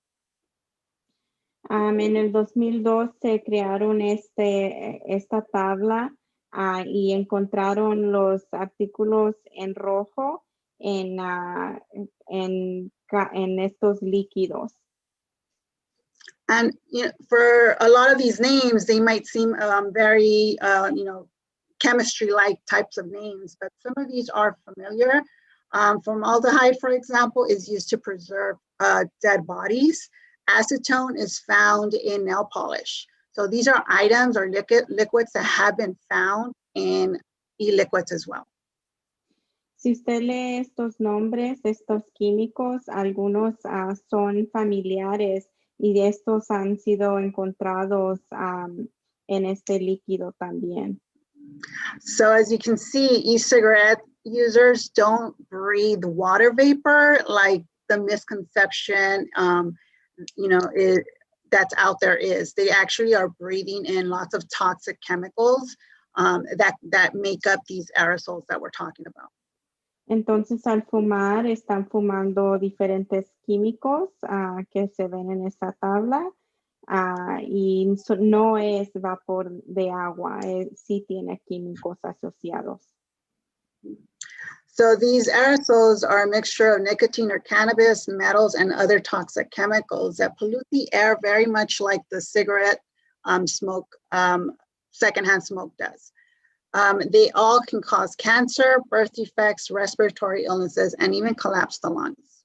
En el 2002 se crearon esta tabla y encontraron los artículos en rojo en estos líquidos. And for a lot of these names, they might seem very, chemistry-like types of names, but some of these are familiar. Formaldehyde, for example, is used to preserve dead bodies. Acetone is found in nail polish. So these are items or liquids that have been found in e-liquids as well. Si usted lee estos nombres, estos químicos, algunos son familiares y de estos han sido encontrados en este líquido también. So as you can see, e-cigarette users don't breathe water vapor like the misconception that's out there is. They actually are breathing in lots of toxic chemicals that make up these aerosols that we're talking about. Entonces, al fumar, están fumando diferentes químicos que se ven en esta tabla y no es vapor de agua, sí tiene químicos asociados. So these aerosols are a mixture of nicotine or cannabis, metals, and other toxic chemicals that pollute the air very much like the cigarette smoke, secondhand smoke does. They all can cause cancer, birth defects, respiratory illnesses, and even collapse the lungs.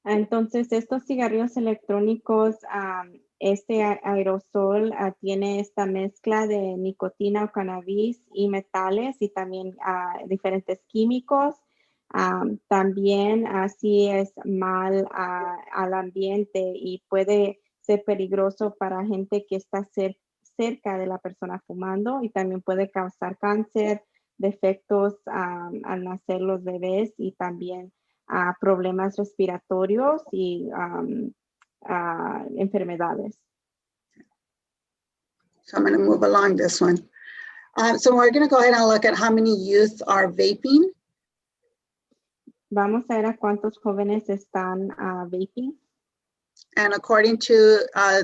Entonces, estos cigarrillos electrónicos, este aerosol tiene esta mezcla de nicotina o cannabis y metales y también diferentes químicos. También así es mal al ambiente y puede ser peligroso para gente que está cerca de la persona fumando y también puede causar cáncer, defectos al nacer los bebés y también problemas respiratorios y enfermedades. So I'm going to move along this one. So we're going to go ahead and look at how many youth are vaping. Vamos a ver a cuántos jóvenes están vaping. And according to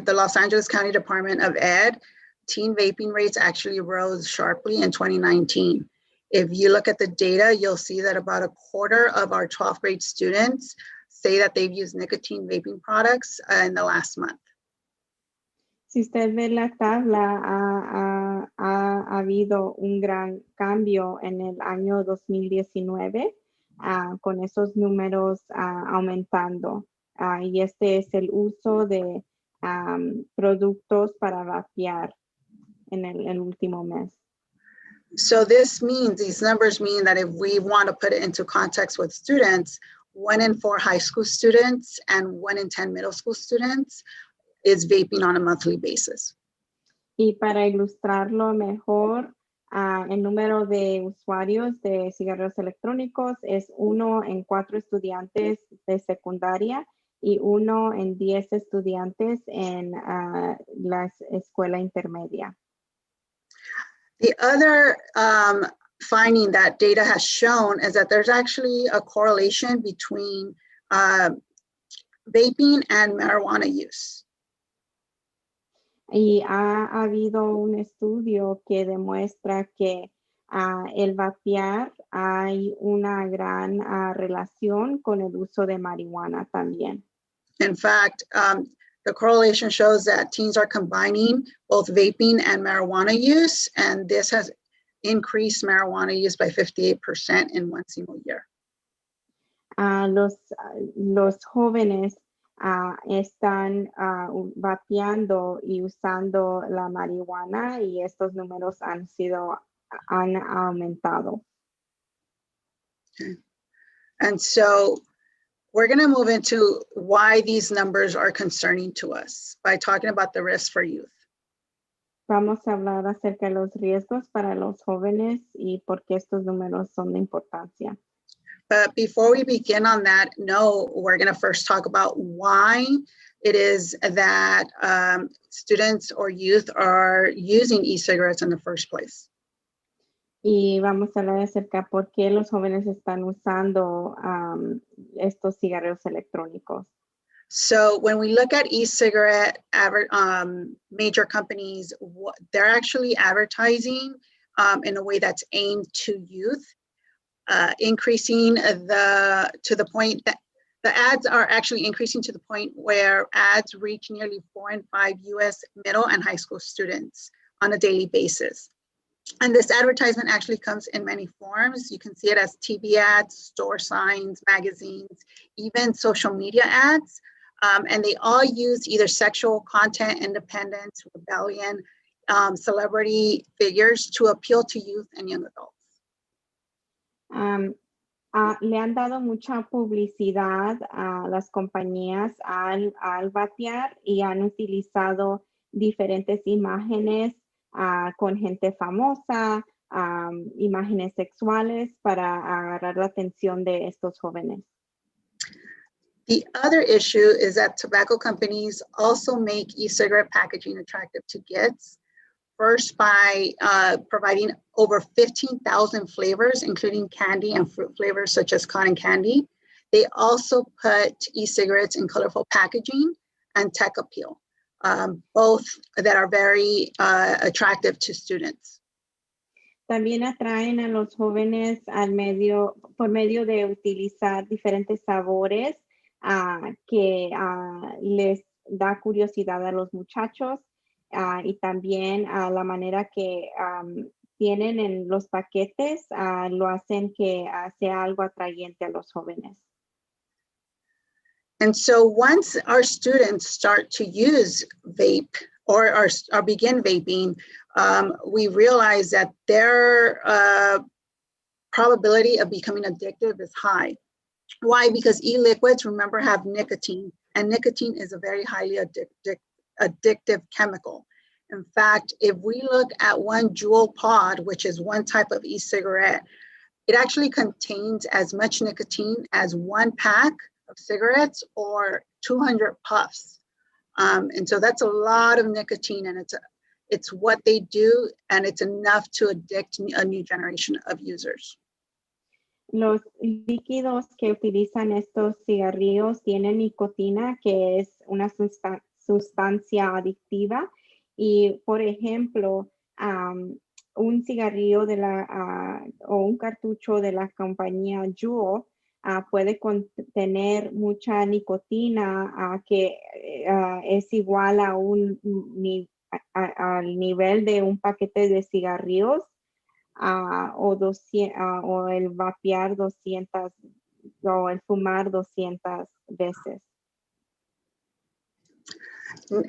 the Los Angeles County Department of Ed, teen vaping rates actually rose sharply in 2019. If you look at the data, you'll see that about a quarter of our 12th grade students say that they've used nicotine vaping products in the last month. Si usted ve la tabla, ha habido un gran cambio en el año 2019 con esos números aumentando. Y este es el uso de productos para vapear en el último mes. So these numbers mean that if we want to put it into context with students, 1 in 4 high school students and 1 in 10 middle school students is vaping on a monthly basis. Y para ilustrarlo mejor, el número de usuarios de cigarrillos electrónicos es 1 en 4 estudiantes de secundaria y 1 en 10 estudiantes en la escuela intermedia. The other finding that data has shown is that there's actually a correlation between vaping and marijuana use. Y ha habido un estudio que demuestra que el vapear hay una gran relación con el uso de marihuana también. In fact, the correlation shows that teens are combining both vaping and marijuana use, and this has increased marijuana use by 58% in one single year. Los jóvenes están vapeando y usando la marihuana y estos números han aumentado. Okay. And so we're going to move into why these numbers are concerning to us by talking about the risk for youth. Vamos a hablar acerca de los riesgos para los jóvenes y por qué estos números son de importancia. But before we begin on that note, we're going to first talk about why it is that students or youth are using e-cigarettes in the first place. Y vamos a hablar acerca de por qué los jóvenes están usando estos cigarrillos electrónicos. So when we look at e-cigarette major companies, they're actually advertising in a way that's aimed to youth, increasing to the point that the ads are actually increasing to the point where ads reach nearly 4 in 5 US middle and high school students on a daily basis. And this advertisement actually comes in many forms. You can see it as TV ads, store signs, magazines, even social media ads. And they all use either sexual content, independence, rebellion, celebrity figures to appeal to youth and young adults. Le han dado mucha publicidad a las compañías al vapear y han utilizado diferentes imágenes con gente famosa, imágenes sexuales para agarrar la atención de estos jóvenes. The other issue is that tobacco companies also make e-cigarette packaging attractive to kids. First, by providing over 15,000 flavors, including candy and fruit flavors such as cotton candy. They also put e-cigarettes in colorful packaging and tech appeal, both that are very attractive to students. También atraen a los jóvenes por medio de utilizar diferentes sabores que les da curiosidad a los muchachos. Y también la manera que tienen en los paquetes lo hacen que sea algo atrayente a los jóvenes. And so once our students start to use vape or begin vaping, we realize that their probability of becoming addictive is high. Why? Because e-liquids, remember, have nicotine, and nicotine is a very highly addictive chemical. In fact, if we look at one Juul pod, which is one type of e-cigarette, it actually contains as much nicotine as 1 pack of cigarettes or 200 puffs. And so that's a lot of nicotine, and it's what they do, and it's enough to addict a new generation of users. Los líquidos que utilizan estos cigarrillos tienen nicotina, que es una sustancia adictiva. Y, por ejemplo, un cigarrillo o un cartucho de la compañía Juul puede contener mucha nicotina que es igual a al nivel de un paquete de cigarrillos o el vapear 200 o el fumar 200 veces.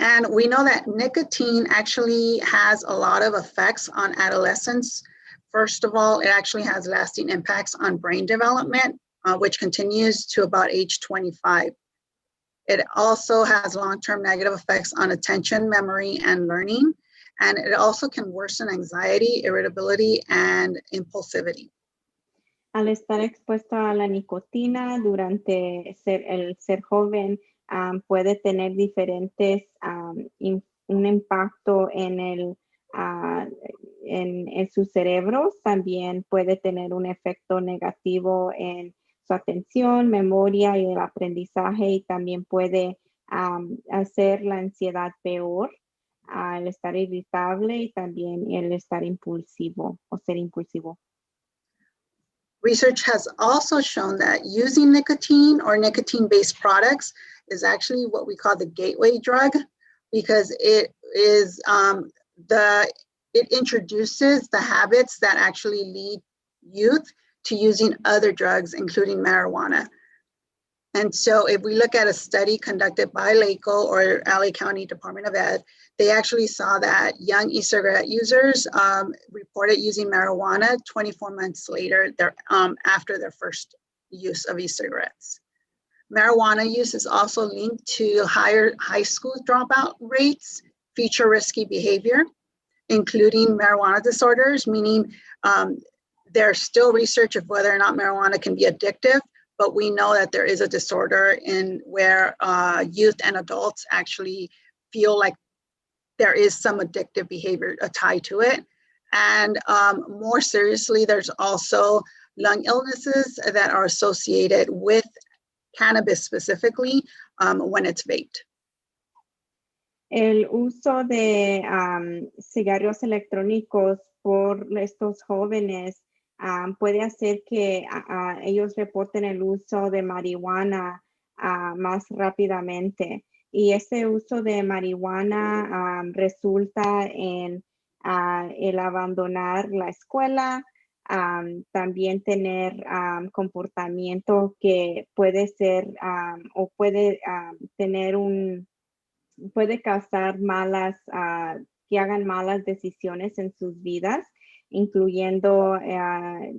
And we know that nicotine actually has a lot of effects on adolescents. First of all, it actually has lasting impacts on brain development, which continues to about age 25. It also has long-term negative effects on attention, memory, and learning. And it also can worsen anxiety, irritability, and impulsivity. Al estar expuesto a la nicotina durante el ser joven, puede tener diferentes, un impacto en sus cerebros. También puede tener un efecto negativo en su atención, memoria y el aprendizaje, y también puede hacer la ansiedad peor, el estar irritable y también el estar impulsivo o ser impulsivo. Research has also shown that using nicotine or nicotine-based products is actually what we call the gateway drug, because it introduces the habits that actually lead youth to using other drugs, including marijuana. And so if we look at a study conducted by LACO or LA County Department of Ed, they actually saw that young e-cigarette users reported using marijuana 24 months later after their first use of e-cigarettes. Marijuana use is also linked to higher high school dropout rates, future risky behavior. including marijuana disorders, meaning there's still research of whether or not marijuana can be addictive, but we know that there is a disorder in where youth and adults actually feel like there is some addictive behavior tied to it. And more seriously, there's also lung illnesses that are associated with cannabis specifically when it's vaped. El uso de cigarros electrónicos por estos jóvenes puede hacer que ellos reporten el uso de marihuana más rápidamente. Y ese uso de marihuana resulta en el abandonar la escuela, también tener comportamiento que puede ser o puede tener puede causar que hagan malas decisiones en sus vidas, incluyendo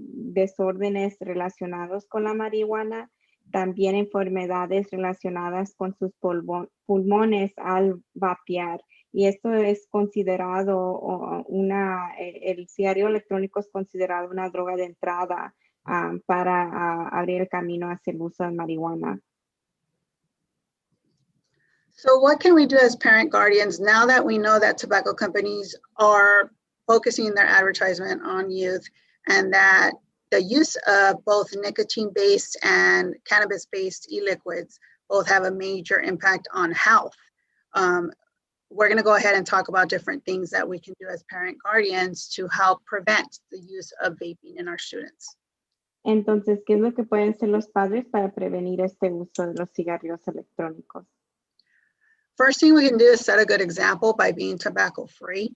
desórdenes relacionados con la marihuana, también enfermedades relacionadas con sus pulmones al vapear. Y esto es considerado el cigarrillo electrónico es considerado una droga de entrada para abrir el camino hacia el uso de marihuana. So what can we do as parent guardians now that we know that tobacco companies are focusing their advertisement on youth and that the use of both nicotine-based and cannabis-based e-liquids both have a major impact on health? We're going to go ahead and talk about different things that we can do as parent guardians to help prevent the use of vaping in our students. Entonces, ¿qué es lo que pueden hacer los padres para prevenir este uso de los cigarrillos electrónicos? First thing we can do is set a good example by being tobacco free.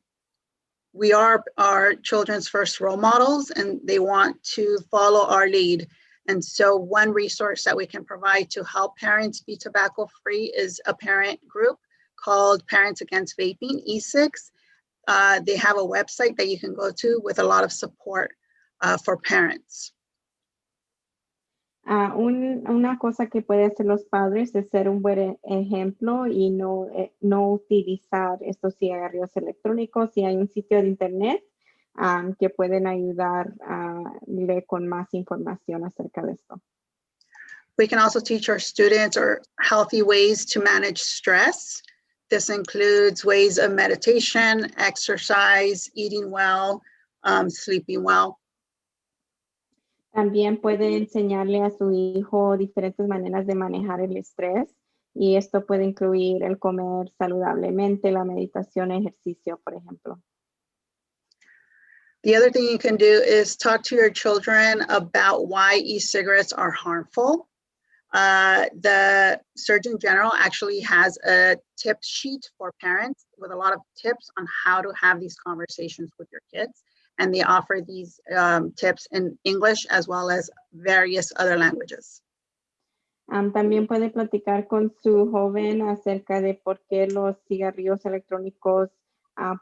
We are our children's first role models and they want to follow our lead. And so one resource that we can provide to help parents be tobacco free is a parent group called Parents Against Vaping, E6. They have a website that you can go to with a lot of support for parents. Una cosa que puede hacer los padres es ser un buen ejemplo y no utilizar estos cigarrillos electrónicos. Y hay un sitio de internet que pueden ayudarle con más información acerca de esto. We can also teach our students healthy ways to manage stress. This includes ways of meditation, exercise, eating well, sleeping well. También puede enseñarle a su hijo diferentes maneras de manejar el estrés y esto puede incluir el comer saludablemente, la meditación, ejercicio, por ejemplo. The other thing you can do is talk to your children about why e-cigarettes are harmful. The Surgeon General actually has a tip sheet for parents with a lot of tips on how to have these conversations with your kids. And they offer these tips in English as well as various other languages. También puede platicar con su joven acerca de por qué los cigarrillos electrónicos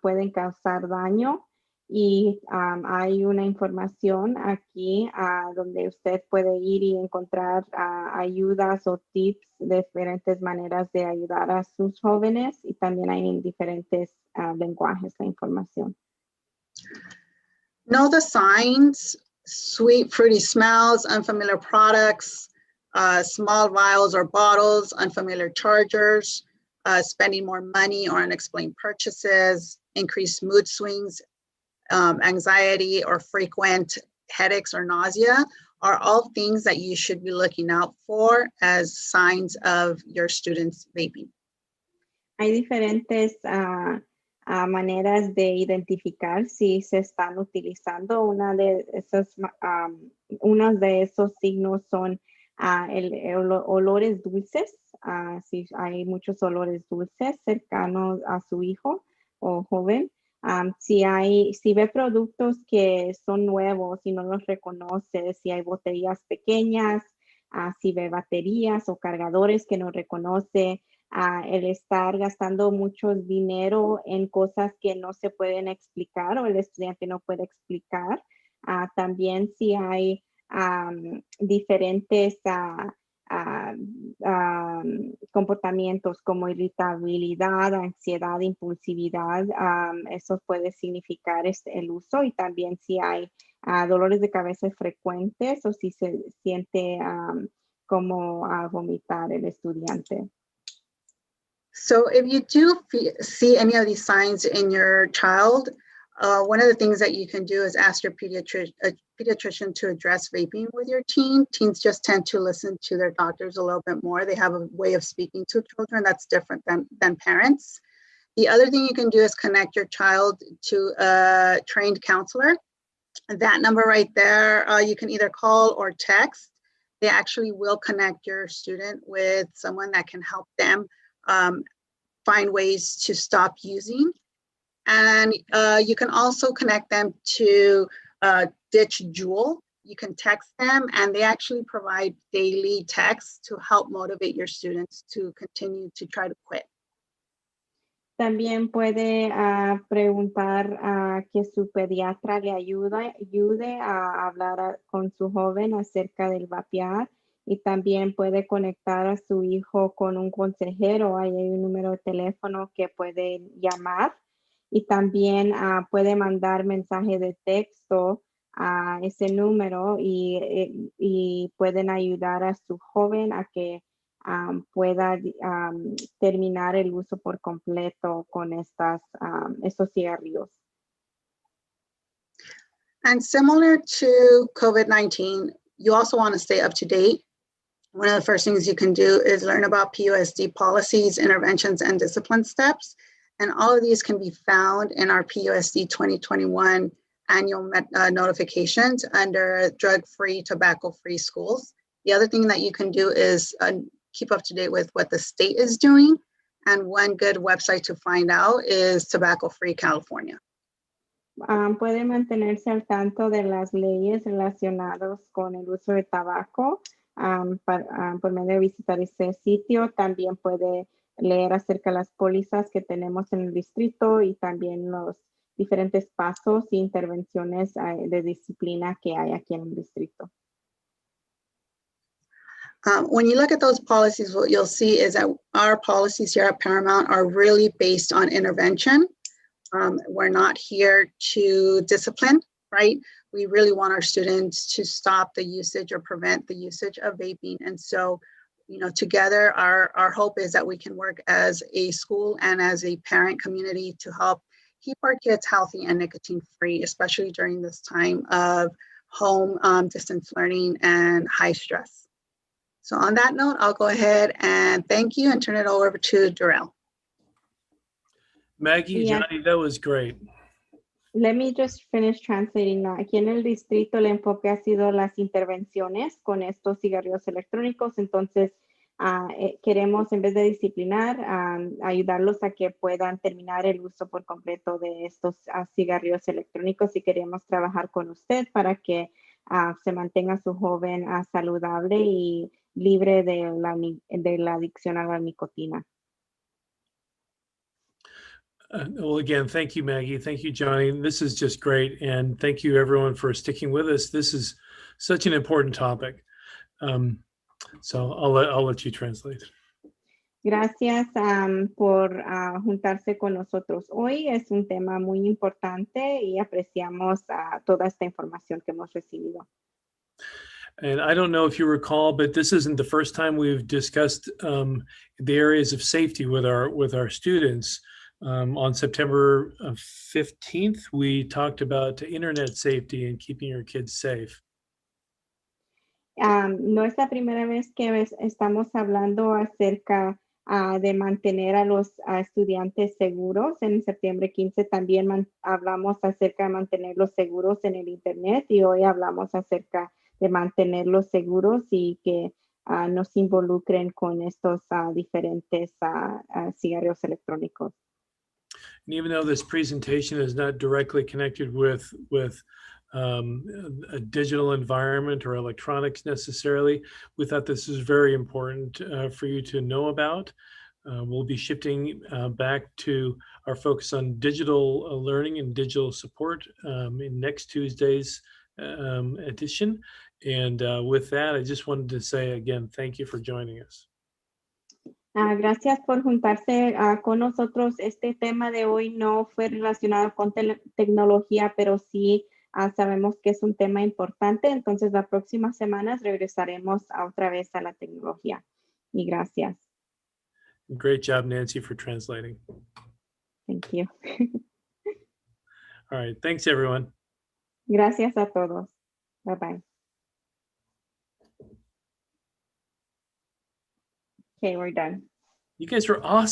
pueden causar daño. Y hay una información aquí donde usted puede ir y encontrar ayudas o tips de diferentes maneras de ayudar a sus jóvenes y también hay en diferentes lenguajes la información. Know the signs, sweet, fruity smells, unfamiliar products, small vials or bottles, unfamiliar chargers, spending more money or unexplained purchases, increased mood swings, anxiety or frequent headaches or nausea are all things that you should be looking out for as signs of your students vaping. Hay diferentes maneras de identificar si se están utilizando. Uno de esos signos son olores dulces. Si hay muchos olores dulces cercanos a su hijo o joven. Si ve productos que son nuevos y no los reconoce, si hay botellas pequeñas, si ve baterías o cargadores que no reconoce, el estar gastando mucho dinero en cosas que no se pueden explicar o el estudiante no puede explicar. También si hay diferentes comportamientos como irritabilidad, ansiedad, impulsividad, eso puede significar el uso, y también si hay dolores de cabeza frecuentes o si se siente como vomitar el estudiante. So if you do see any of these signs in your child, one of the things that you can do is ask your pediatrician to address vaping with your teen. Teens just tend to listen to their doctors a little bit more. They have a way of speaking to children that's different than parents. The other thing you can do is connect your child to a trained counselor. That number right there, you can either call or text. They actually will connect your student with someone that can help them find ways to stop using. And you can also connect them to Ditch Jewel. You can text them, and they actually provide daily texts to help motivate your students to continue to try to quit. También puede preguntar a que su pediatra le ayude a hablar con su joven acerca del vapear, y también puede conectar a su hijo con un consejero. Ahí hay un número de teléfono que puede llamar, y también puede mandar mensaje de texto a ese número, y pueden ayudar a su joven a que pueda terminar el uso por completo con estos cigarrillos. And similar to COVID-19, you also want to stay up to date. One of the first things you can do is learn about PUSD policies, interventions, and discipline steps. And all of these can be found in our PUSD 2021 annual notifications under drug-free, tobacco-free schools. The other thing that you can do is keep up to date with what the state is doing. And one good website to find out is Tobacco Free California. Puede mantenerse al tanto de las leyes relacionadas con el uso de tabaco por medio de visitar ese sitio. También puede leer acerca de las pólizas que tenemos en el distrito, y también los diferentes pasos e intervenciones de disciplina que hay aquí en el distrito. When you look at those policies, what you'll see is that our policies here at Paramount are really based on intervention. We're not here to discipline, right? We really want our students to stop the usage or prevent the usage of vaping. And so, you know, together, our hope is that we can work as a school and as a parent community to help keep our kids healthy and nicotine free, especially during this time of home distance learning and high stress. So on that note, I'll go ahead and thank you and turn it over to Darrell. Maggie, Yeah. Johnny, that was great. Let me just finish translating now. Aquí en el distrito el enfoque ha sido las intervenciones con estos cigarrillos electrónicos. Entonces, queremos, en vez de disciplinar, ayudarlos a que puedan terminar el uso por completo de estos cigarrillos electrónicos, y queremos trabajar con usted para que se mantenga su joven saludable y libre de la adicción a la nicotina. Well, again, thank you, Maggie. Thank you, Johnny. This is just great. And thank you, everyone, for sticking with us. This is such an important topic. So I'll let you translate. Gracias por juntarse con nosotros hoy. Es un tema muy importante y apreciamos toda esta información que hemos recibido. And I don't know if you recall, but this isn't the first time we've discussed the areas of safety with our students. On September 15th, we talked about internet safety and keeping your kids safe. No es la primera vez que estamos hablando acerca de mantener a los estudiantes seguros. En septiembre 15 también hablamos acerca de mantenerlos seguros en el internet, y hoy hablamos acerca de mantenerlos seguros y que no se involucren con estos diferentes cigarrillos electrónicos. And even though this presentation is not directly connected with a digital environment or electronics necessarily, we thought this is very important for you to know about. We'll be shifting back to our focus on digital learning and digital support in next Tuesday's edition. And with that, I just wanted to say again, thank you for joining us. Gracias por juntarse con nosotros. Este tema de hoy no fue relacionado con tecnología, pero sí sabemos que es un tema importante. Entonces, las próximas semanas regresaremos otra vez a la tecnología. Y gracias. Great job, Nancy, for translating. Thank you. All right. Thanks, everyone. Gracias a todos. Bye bye. Okay, we're done. You guys were awesome.